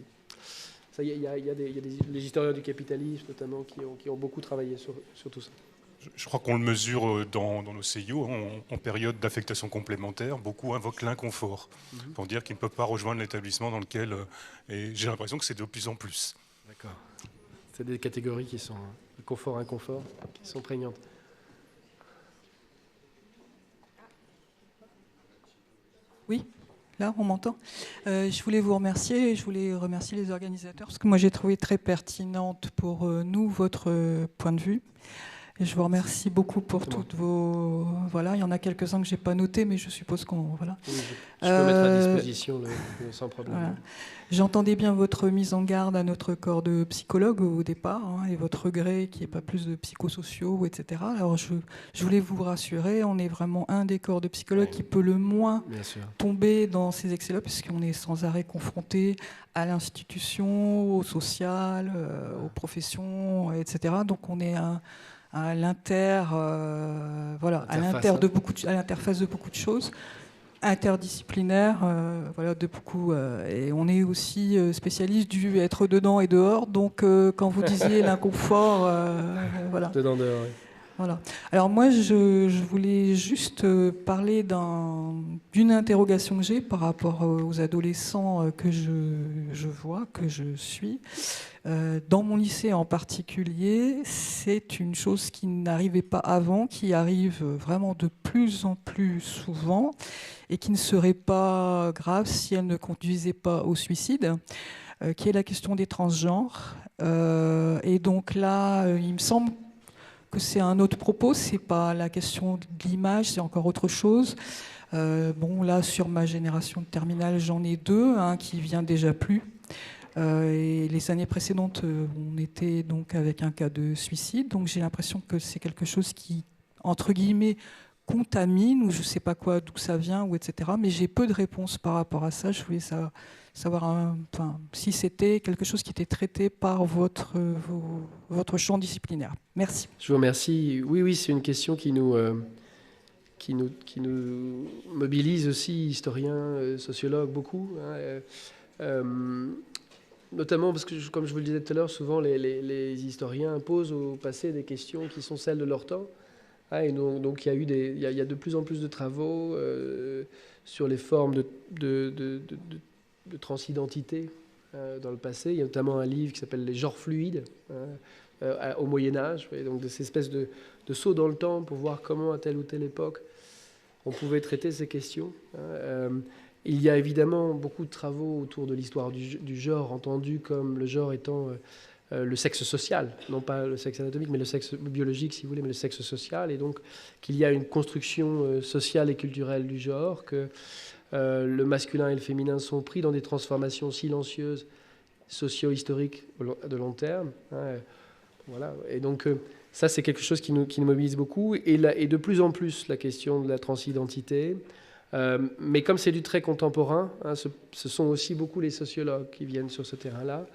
Il y a des historiens du capitalisme, notamment, qui ont beaucoup travaillé sur tout ça. Je crois qu'on le mesure dans nos CIO, en période d'affectation complémentaire. Beaucoup invoquent l'inconfort, pour dire qu'ils ne peuvent pas rejoindre l'établissement dans lequel... et j'ai l'impression que c'est de plus en plus. D'accord. C'est des catégories qui sont, confort, inconfort, qui sont prégnantes. Oui, là, on m'entend. Je voulais vous remercier et je voulais remercier les organisateurs parce que moi, j'ai trouvé très pertinente pour nous votre point de vue. Et je vous remercie beaucoup pour toutes vos... Voilà, il y en a quelques-uns que je n'ai pas notés, mais je suppose qu'on... Voilà. Oui, je peux mettre à disposition sans problème. Voilà. J'entendais bien votre mise en garde à notre corps de psychologue au départ, hein, et votre regret qu'il n'y ait pas plus de psychosociaux, etc. Alors je voulais vous rassurer, on est vraiment un des corps de psychologues qui peut le moins tomber dans ces excès-là, puisqu'on est sans arrêt confronté à l'institution, au social, aux professions, etc. Donc on est à l'interface de beaucoup de choses, interdisciplinaire, voilà, de beaucoup. Et on est aussi spécialiste du être dedans et dehors. Donc, quand vous disiez l'inconfort, voilà. Dedans, dehors. Oui. Voilà. Alors moi, je voulais juste parler d'une interrogation que j'ai par rapport aux adolescents que je vois, que je suis. Dans mon lycée en particulier, c'est une chose qui n'arrivait pas avant, qui arrive vraiment de plus en plus souvent et qui ne serait pas grave si elle ne conduisait pas au suicide, qui est la question des transgenres. Et donc là, il me semble que c'est un autre propos, c'est pas la question de l'image, c'est encore autre chose. Bon, là, sur ma génération de terminale, j'en ai deux, un qui vient déjà plus. Et les années précédentes, on était donc avec un cas de suicide. Donc j'ai l'impression que c'est quelque chose qui, entre guillemets, contamine, ou je ne sais pas quoi, d'où ça vient, ou etc. Mais j'ai peu de réponses par rapport à ça. Je voulais savoir si c'était quelque chose qui était traité par votre champ disciplinaire. Merci. Je vous remercie. Oui, c'est une question qui nous mobilise aussi, historiens, sociologues, beaucoup. Notamment parce que, comme je vous le disais tout à l'heure, souvent les historiens posent au passé des questions qui sont celles de leur temps. Et donc il y a de plus en plus de travaux sur les formes de transidentité dans le passé. Il y a notamment un livre qui s'appelle « Les genres fluides » au Moyen-Âge. Donc de ces espèces de sauts dans le temps pour voir comment, à telle ou telle époque, on pouvait traiter ces questions. Il y a évidemment beaucoup de travaux autour de l'histoire du genre, entendu comme le genre étant le sexe social, non pas le sexe anatomique, mais le sexe biologique, si vous voulez, mais le sexe social, et donc qu'il y a une construction sociale et culturelle du genre, que le masculin et le féminin sont pris dans des transformations silencieuses, socio-historiques de long terme. Voilà. Et donc ça, c'est quelque chose qui nous mobilise beaucoup, et de plus en plus la question de la transidentité. Mais comme c'est du très contemporain, ce sont aussi beaucoup les sociologues qui viennent sur ce terrain-là,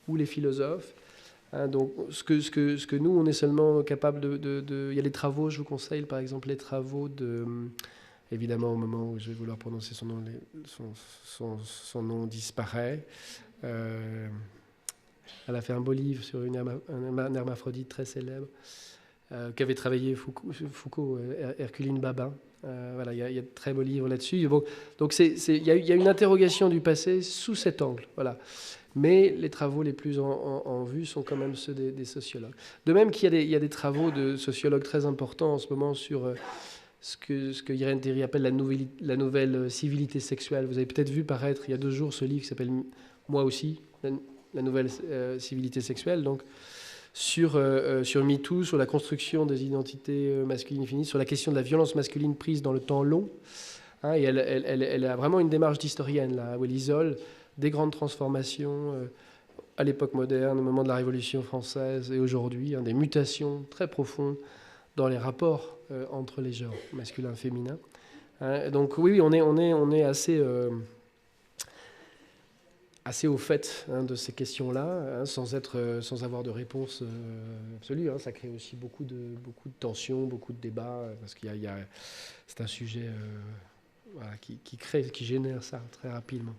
ou les philosophes. Donc, ce que nous, on est seulement capable il y a les travaux, je vous conseille par exemple les travaux évidemment au moment où je vais vouloir prononcer son nom, son nom disparaît. Elle a fait un beau livre sur un hermaphrodite très célèbre, qu'avait travaillé Foucault, Herculine Babin. Voilà, il y a de très beaux livres là-dessus. Bon, donc il y a une interrogation du passé sous cet angle. Voilà. Mais les travaux les plus en vue sont quand même ceux des sociologues. De même qu'il y a des travaux de sociologues très importants en ce moment sur ce que Irène Théry appelle la nouvelle civilité sexuelle. Vous avez peut-être vu paraître il y a 2 jours ce livre qui s'appelle « Moi aussi, la nouvelle civilité sexuelle ». Donc, sur MeToo, sur la construction des identités masculines et féminines, sur la question de la violence masculine prise dans le temps long. Hein, et elle a vraiment une démarche d'historienne, là, où elle isole des grandes transformations à l'époque moderne, au moment de la Révolution française et aujourd'hui, hein, des mutations très profondes dans les rapports entre les genres masculins et féminins. Hein, donc oui, on est assez au fait, hein, de ces questions-là, hein, sans avoir de réponse absolue. Hein. Ça crée aussi beaucoup de tensions, beaucoup de débats, parce c'est un sujet voilà, qui génère ça très rapidement.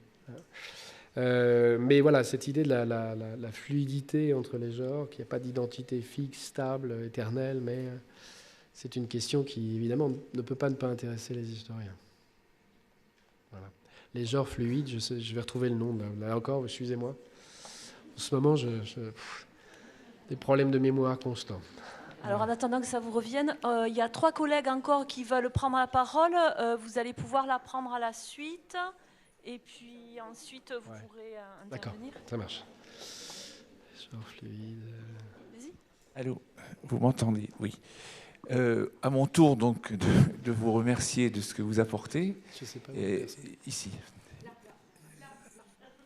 Mais voilà, cette idée de la fluidité entre les genres, qu'il n'y a pas d'identité fixe, stable, éternelle, mais c'est une question qui, évidemment, ne peut pas ne pas intéresser les historiens. Voilà. Les genres fluides, je vais retrouver le nom, là encore, excusez-moi. En ce moment, des problèmes de mémoire constants. Alors, en attendant que ça vous revienne, il y a 3 collègues encore qui veulent prendre la parole. Vous allez pouvoir la prendre à la suite. Et puis ensuite, vous pourrez intervenir. D'accord, ça marche. Genre fluide. Vas-y. Allô, vous m'entendez? Oui. À mon tour, donc, de vous remercier de ce que vous apportez. Je sais pas. Ici.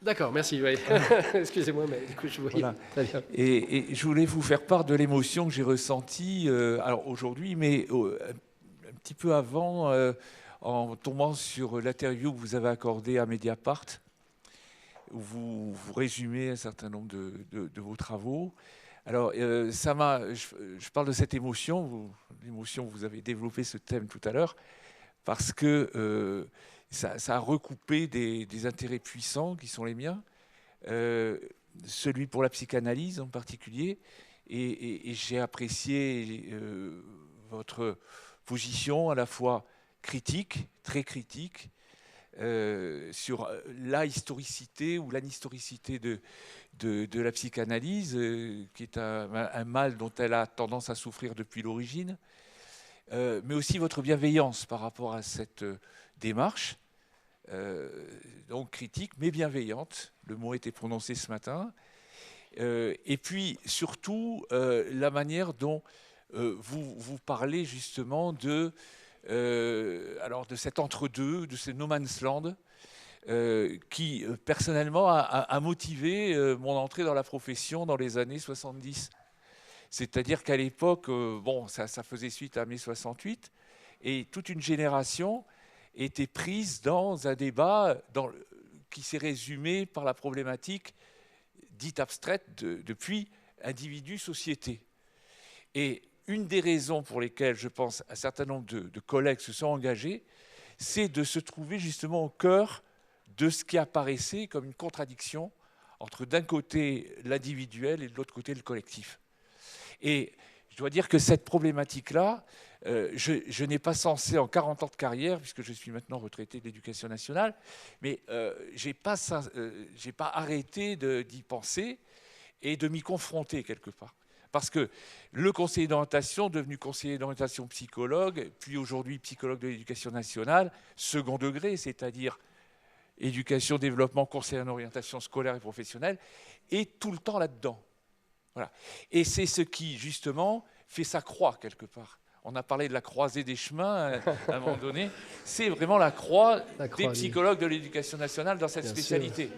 D'accord, merci. Oui. Excusez-moi, mais du coup, je voyais. Voilà. Très bien. Et je voulais vous faire part de l'émotion que j'ai ressentie, alors aujourd'hui, mais un petit peu avant, en tombant sur l'interview que vous avez accordée à Mediapart, où vous résumez un certain nombre de vos travaux. Alors, je parle de cette émotion, vous avez développé ce thème tout à l'heure, parce que ça a recoupé des intérêts puissants qui sont les miens, celui pour la psychanalyse en particulier, et j'ai apprécié votre position à la fois critique, très critique, sur la historicité ou l'anhistoricité de la psychanalyse, qui est un mal dont elle a tendance à souffrir depuis l'origine, mais aussi votre bienveillance par rapport à cette démarche, donc critique mais bienveillante, le mot a été prononcé ce matin, et puis surtout la manière dont vous parlez justement de cet entre-deux, de ce no man's land, qui personnellement a motivé mon entrée dans la profession dans les années 70. C'est-à-dire qu'à l'époque, ça faisait suite à mai 68, et toute une génération était prise dans un débat qui s'est résumé par la problématique dite abstraite depuis individu-société. Et une des raisons pour lesquelles, je pense, un certain nombre de collègues se sont engagés, c'est de se trouver justement au cœur de ce qui apparaissait comme une contradiction entre d'un côté l'individuel et de l'autre côté le collectif. Et je dois dire que cette problématique-là, je n'ai pas censé en 40 ans de carrière, puisque je suis maintenant retraité de l'Éducation nationale, mais je n'ai pas arrêté d'y penser et de m'y confronter quelque part. Parce que le conseiller d'orientation, devenu conseiller d'orientation psychologue, puis aujourd'hui psychologue de l'Éducation nationale, second degré, c'est-à-dire éducation, développement, conseiller en orientation scolaire et professionnelle, est tout le temps là-dedans. Voilà. Et c'est ce qui, justement, fait sa croix, quelque part. On a parlé de la croisée des chemins à un moment donné. C'est vraiment la croix des psychologues de l'Éducation nationale dans cette spécialité.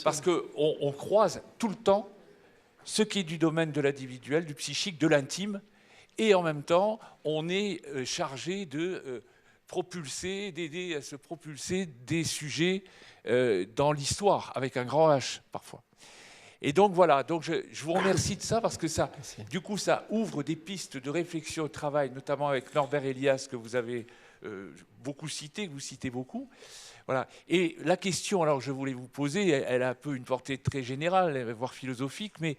Parce qu'on croise tout le temps ce qui est du domaine de l'individuel, du psychique, de l'intime, et en même temps, on est chargé de d'aider à se propulser des sujets dans l'histoire, avec un grand H parfois. Et donc voilà, donc je vous remercie de ça, parce que ça, du coup, ça ouvre des pistes de réflexion au travail, notamment avec Norbert Elias, que vous avez beaucoup cité, que vous citez beaucoup. Voilà. Et la question, alors, que je voulais vous poser, elle a un peu une portée très générale, voire philosophique, mais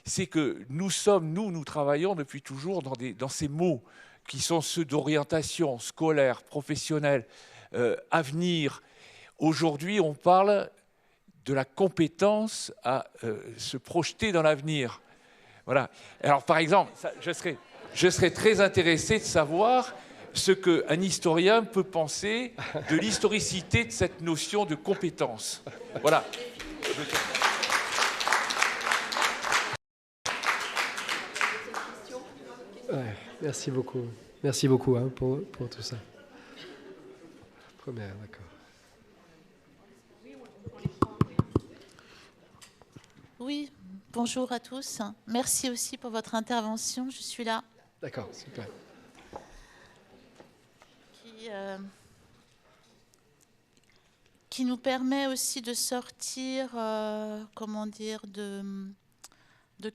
c'est que nous travaillons depuis toujours dans ces mots qui sont ceux d'orientation scolaire, professionnelle, avenir. Aujourd'hui, on parle de la compétence à se projeter dans l'avenir. Voilà. Alors, par exemple, je serais très intéressé de savoir ce qu'un historien peut penser de l'historicité de cette notion de compétence. Voilà. Ouais, merci beaucoup. Merci beaucoup pour tout ça. Première, d'accord. Oui, bonjour à tous. Merci aussi pour votre intervention. Je suis là. D'accord, super. Qui nous permet aussi de sortir, comment dire, de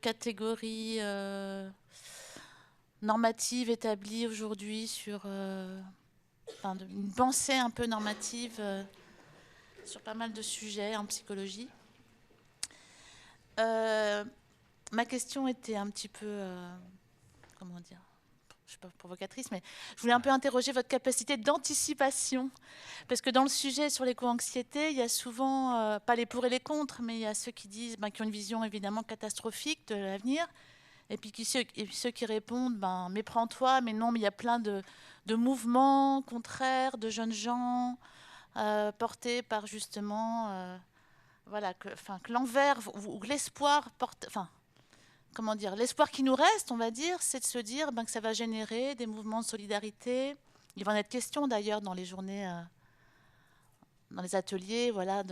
catégories normatives établies aujourd'hui sur une pensée un peu normative sur pas mal de sujets en psychologie. Ma question était un petit peu, comment dire, je ne suis pas provocatrice, mais je voulais un peu interroger votre capacité d'anticipation. Parce que dans le sujet sur l'éco-anxiété, il y a souvent, pas les pour et les contre, mais il y a ceux qui disent, qui ont une vision évidemment catastrophique de l'avenir, et puis ceux qui répondent, méprends-toi, mais non, mais il y a plein de mouvements contraires, de jeunes gens portés par justement... voilà, que l'envers ou l'espoir porte, comment dire, l'espoir qui nous reste, on va dire, c'est de se dire que ça va générer des mouvements de solidarité. Il va en être question d'ailleurs dans les journées, dans les ateliers, voilà,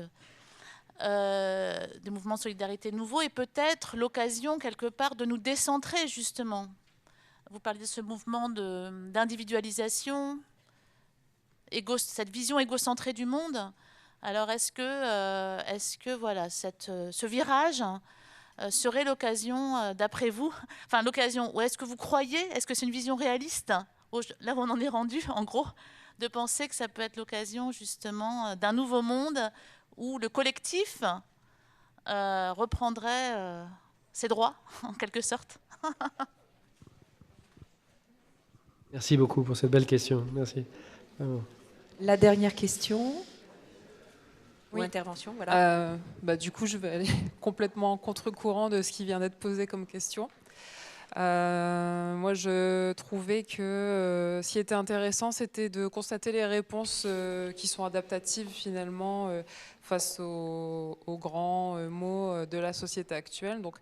des mouvements de solidarité nouveaux et peut-être l'occasion quelque part de nous décentrer justement. Vous parlez de ce mouvement d'individualisation, cette vision égocentrée du monde. Alors, est-ce que voilà, ce virage serait l'occasion, d'après vous, l'occasion, ou est-ce que vous croyez, est-ce que c'est une vision réaliste, là où on en est rendu, en gros, de penser que ça peut être l'occasion, justement, d'un nouveau monde où le collectif reprendrait ses droits, en quelque sorte. Merci beaucoup pour cette belle question. Merci. Vraiment. La dernière question. Oui. Intervention, voilà. Du coup, je vais aller complètement en contre-courant de ce qui vient d'être posé comme question. Moi, je trouvais que ce qui était intéressant, c'était de constater les réponses qui sont adaptatives finalement face aux grands maux de la société actuelle. Donc,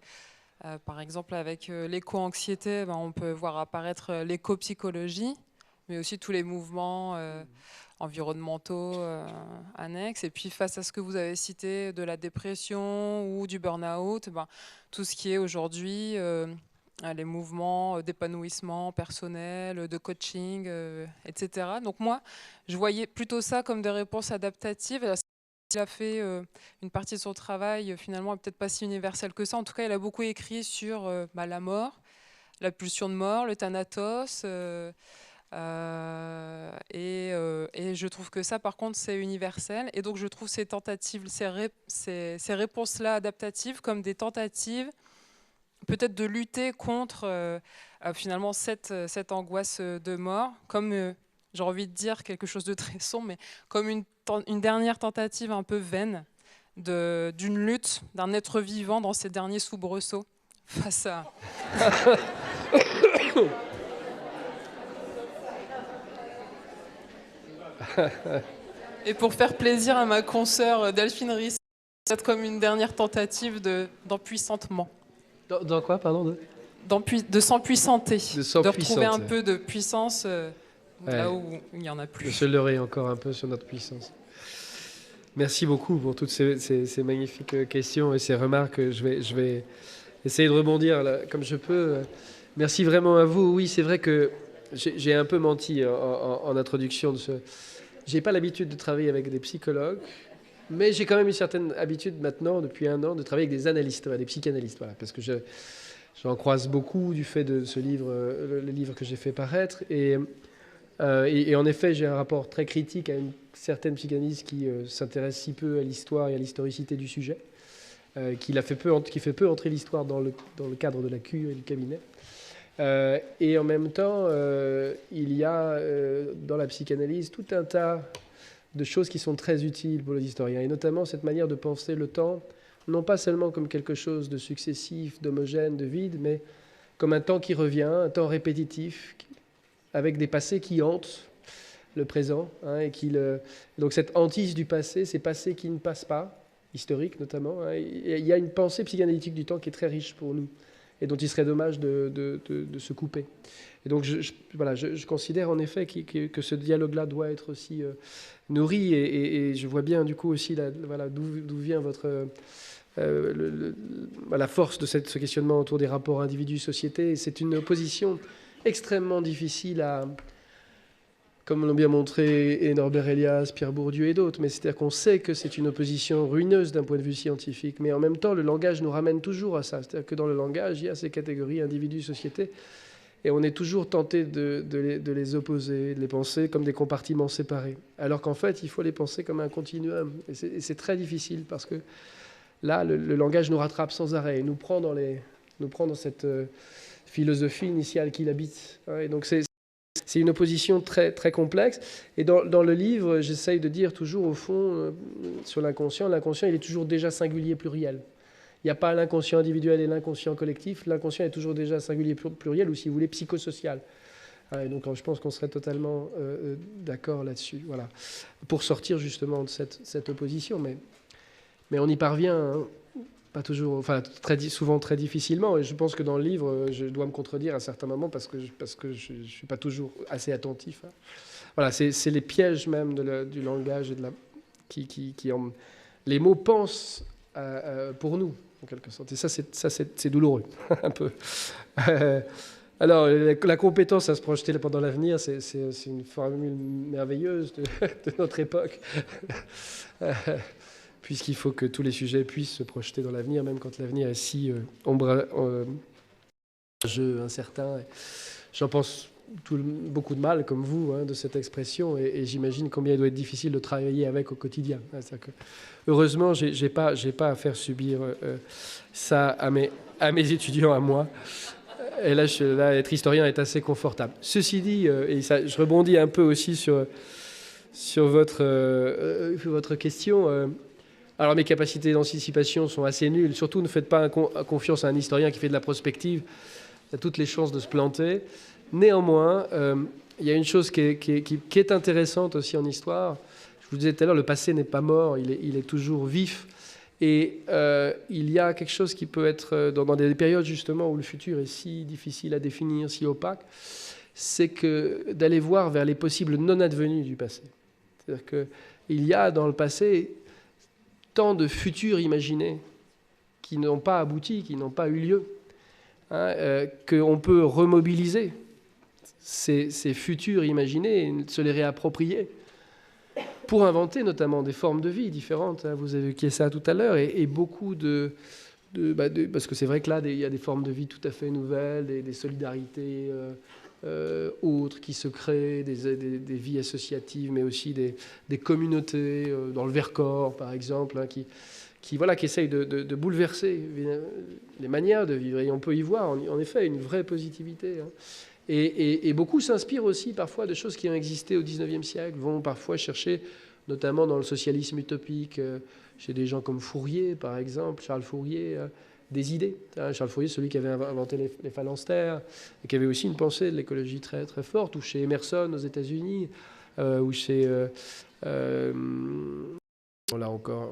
par exemple, avec l'éco-anxiété, on peut voir apparaître l'éco-psychologie, mais aussi tous les mouvements environnementaux annexes. Et puis face à ce que vous avez cité de la dépression ou du burn-out, tout ce qui est aujourd'hui les mouvements d'épanouissement personnel, de coaching, etc. Donc moi, je voyais plutôt ça comme des réponses adaptatives. Il a fait une partie de son travail, finalement, peut-être pas si universelle que ça. En tout cas, il a beaucoup écrit sur la mort, la pulsion de mort, le thanatos. Et je trouve que ça, par contre, c'est universel. Et donc, je trouve ces tentatives, ces réponses-là adaptatives comme des tentatives peut-être de lutter contre finalement cette angoisse de mort, comme, j'ai envie de dire quelque chose de très sombre, mais comme une dernière tentative un peu vaine d'une lutte d'un être vivant dans ces derniers soubresauts face à... Et pour faire plaisir à ma consoeur Delphine Riss, c'est comme une dernière tentative d'empuissantement. Dans quoi, pardon de s'empuissanter, de retrouver un ouais. peu de puissance là où il n'y en a plus. De se leurrer encore un peu sur notre puissance. Merci beaucoup pour toutes ces magnifiques questions et ces remarques. Je vais essayer de rebondir là, comme je peux. Merci vraiment à vous. Oui, c'est vrai que j'ai un peu menti en introduction de ce... J'ai pas l'habitude de travailler avec des psychologues, mais j'ai quand même une certaine habitude maintenant, depuis 1 an, de travailler avec des analystes, des psychanalystes, voilà, parce que j'en croise beaucoup du fait de ce livre, le livre que j'ai fait paraître, et en effet, j'ai un rapport très critique à une certaine psychanalyse qui s'intéresse si peu à l'histoire et à l'historicité du sujet, qui fait peu entrer l'histoire dans le cadre de la cure et du cabinet. Et en même temps, il y a dans la psychanalyse tout un tas de choses qui sont très utiles pour les historiens, et notamment cette manière de penser le temps, non pas seulement comme quelque chose de successif, d'homogène, de vide, mais comme un temps qui revient, un temps répétitif, avec des passés qui hantent le présent, hein, donc cette hantise du passé, ces passés qui ne passent pas, historiques notamment, hein, il y a une pensée psychanalytique du temps qui est très riche pour nous et dont il serait dommage de se couper. Et donc je considère en effet que ce dialogue-là doit être aussi nourri, et je vois bien du coup aussi d'où vient la force de ce questionnement autour des rapports individu-société. C'est une opposition extrêmement difficile comme l'ont bien montré Norbert Elias, Pierre Bourdieu et d'autres, mais c'est-à-dire qu'on sait que c'est une opposition ruineuse d'un point de vue scientifique, mais en même temps, le langage nous ramène toujours à ça. C'est-à-dire que dans le langage, il y a ces catégories individu-société, et on est toujours tenté de les opposer, de les penser comme des compartiments séparés, alors qu'en fait, il faut les penser comme un continuum. Et c'est très difficile, parce que là, le langage nous rattrape sans arrêt, et nous prend dans cette philosophie initiale qu'il habite. Et donc c'est une opposition très, très complexe. Et dans le livre, j'essaye de dire toujours, au fond, sur l'inconscient, il est toujours déjà singulier pluriel. Il n'y a pas l'inconscient individuel et l'inconscient collectif. L'inconscient est toujours déjà singulier pluriel, ou si vous voulez, psychosocial. Et donc je pense qu'on serait totalement d'accord là-dessus. Voilà. Pour sortir justement de cette opposition. Mais on y parvient, hein, pas toujours, enfin souvent très difficilement. Et je pense que dans le livre, je dois me contredire à certains moments parce que je ne suis pas toujours assez attentif. Hein. Voilà, c'est les pièges même du langage et les mots pensent pour nous, en quelque sorte. Et ça c'est douloureux, un peu. Alors, la compétence à se projeter pendant l'avenir, c'est une formule merveilleuse de notre époque. Puisqu'il faut que tous les sujets puissent se projeter dans l'avenir, même quand l'avenir est si ombrageux, incertain. J'en pense beaucoup de mal, comme vous, hein, de cette expression, et j'imagine combien il doit être difficile de travailler avec au quotidien. Heureusement, j'ai pas à faire subir ça à mes étudiants, à moi. Et là, être historien est assez confortable. Ceci dit, et ça, je rebondis un peu aussi sur votre question. Alors mes capacités d'anticipation sont assez nulles. Surtout, ne faites pas confiance à un historien qui fait de la prospective. Il a toutes les chances de se planter. Néanmoins, il y a une chose qui est intéressante aussi en histoire. Je vous disais tout à l'heure, le passé n'est pas mort, il est toujours vif. Et il y a quelque chose qui peut être, dans des périodes justement où le futur est si difficile à définir, si opaque, c'est que d'aller voir vers les possibles non-advenus du passé. C'est-à-dire qu'il y a dans le passé tant de futurs imaginés qui n'ont pas abouti, qui n'ont pas eu lieu, hein, qu'on peut remobiliser ces futurs imaginés et se les réapproprier pour inventer notamment des formes de vie différentes. Hein. Vous évoquiez ça tout à l'heure, et beaucoup parce que c'est vrai que là, il y a des formes de vie tout à fait nouvelles, des solidarités autres qui se créent, des vies associatives, mais aussi des communautés, dans le Vercors par exemple, hein, qui essayent de bouleverser les manières de vivre. Et on peut y voir en effet une vraie positivité. Hein. Et beaucoup s'inspirent aussi parfois de choses qui ont existé au XIXe siècle, vont parfois chercher, notamment dans le socialisme utopique, chez des gens comme Fourier par exemple, Charles Fourier, des idées. Charles Fourier, celui qui avait inventé les phalanstères, et qui avait aussi une pensée de l'écologie très, très forte, ou chez Emerson aux États-Unis, ou chez... là encore...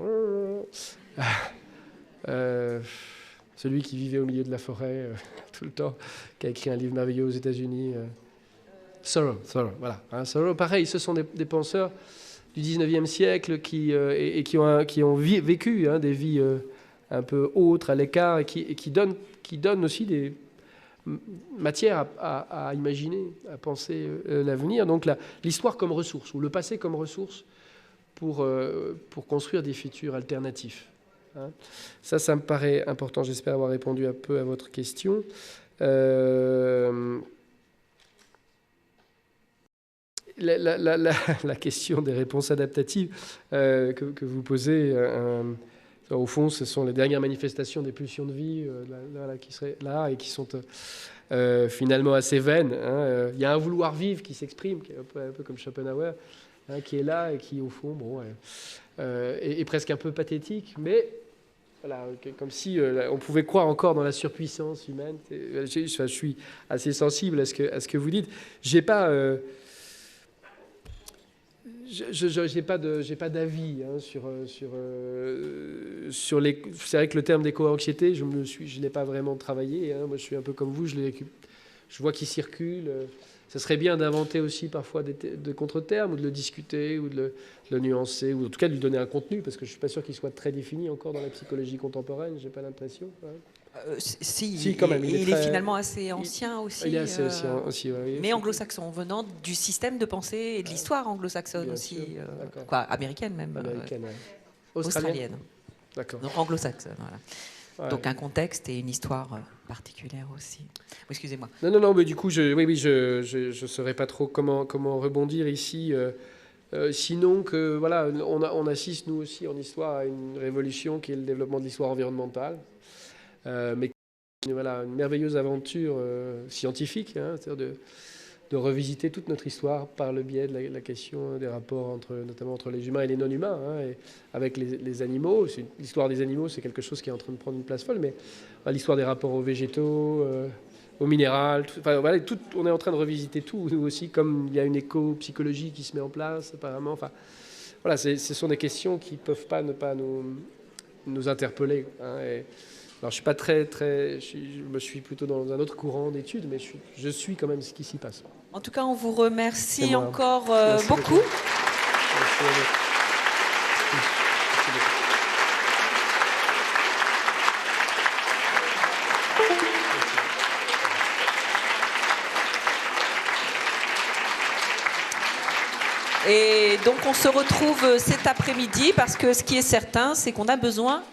celui qui vivait au milieu de la forêt tout le temps, qui a écrit un livre merveilleux aux États-Unis, Thoreau, voilà. Hein, Thoreau, pareil, ce sont des penseurs du XIXe siècle qui ont vécu des vies... un peu autre, à l'écart, et qui donne aussi des matières à imaginer, à penser l'avenir. Donc l'histoire comme ressource, ou le passé comme ressource pour construire des futurs alternatifs. Hein. Ça me paraît important. J'espère avoir répondu un peu à votre question. La question des réponses adaptatives que vous posez... au fond, ce sont les dernières manifestations des pulsions de vie qui seraient là et qui sont finalement assez vaines. Hein. Il y a un vouloir vivre qui s'exprime, qui est un peu comme Schopenhauer, hein, qui est là et qui, au fond, est presque un peu pathétique. Mais voilà, comme si on pouvait croire encore dans la surpuissance humaine. Je suis assez sensible à ce que vous dites. J'ai pas d'avis sur les. C'est vrai que le terme d'éco-anxiété, je l'ai pas vraiment travaillé. Moi, je suis un peu comme vous. Je vois qu'il circule. Ça serait bien d'inventer aussi parfois de contre-termes, ou de le discuter, ou de le nuancer, ou en tout cas de lui donner un contenu, parce que je suis pas sûr qu'il soit très défini encore dans la psychologie contemporaine. J'ai pas l'impression. Si, quand même. Il est finalement assez ancien aussi. Il est assez ancien aussi, oui. Mais anglo-saxon, venant du système de pensée et de l'histoire anglo-saxonne aussi, américaine même. Américaine, australienne. D'accord. Donc anglo-saxonne, voilà. Ouais. Donc un contexte et une histoire particulière aussi. Excusez-moi. Non, mais du coup, je saurais pas trop comment rebondir ici. Sinon que voilà, on assiste nous aussi en histoire à une révolution qui est le développement de l'histoire environnementale, mais voilà, une merveilleuse aventure scientifique, c'est-à-dire de revisiter toute notre histoire par le biais de la question des rapports notamment entre les humains et les non-humains, et avec les animaux. L'histoire des animaux, c'est quelque chose qui est en train de prendre une place folle, mais l'histoire des rapports aux végétaux, au minéral, voilà, on est en train de revisiter tout, nous aussi, comme il y a une éco-psychologie qui se met en place, apparemment. Enfin, voilà, ce sont des questions qui ne peuvent pas ne pas nous interpeller. Alors, je suis pas je suis plutôt dans un autre courant d'études, mais je suis quand même ce qui s'y passe. En tout cas, on vous remercie encore Merci beaucoup. Merci à vous. Et donc on se retrouve cet après-midi parce que ce qui est certain, c'est qu'on a besoin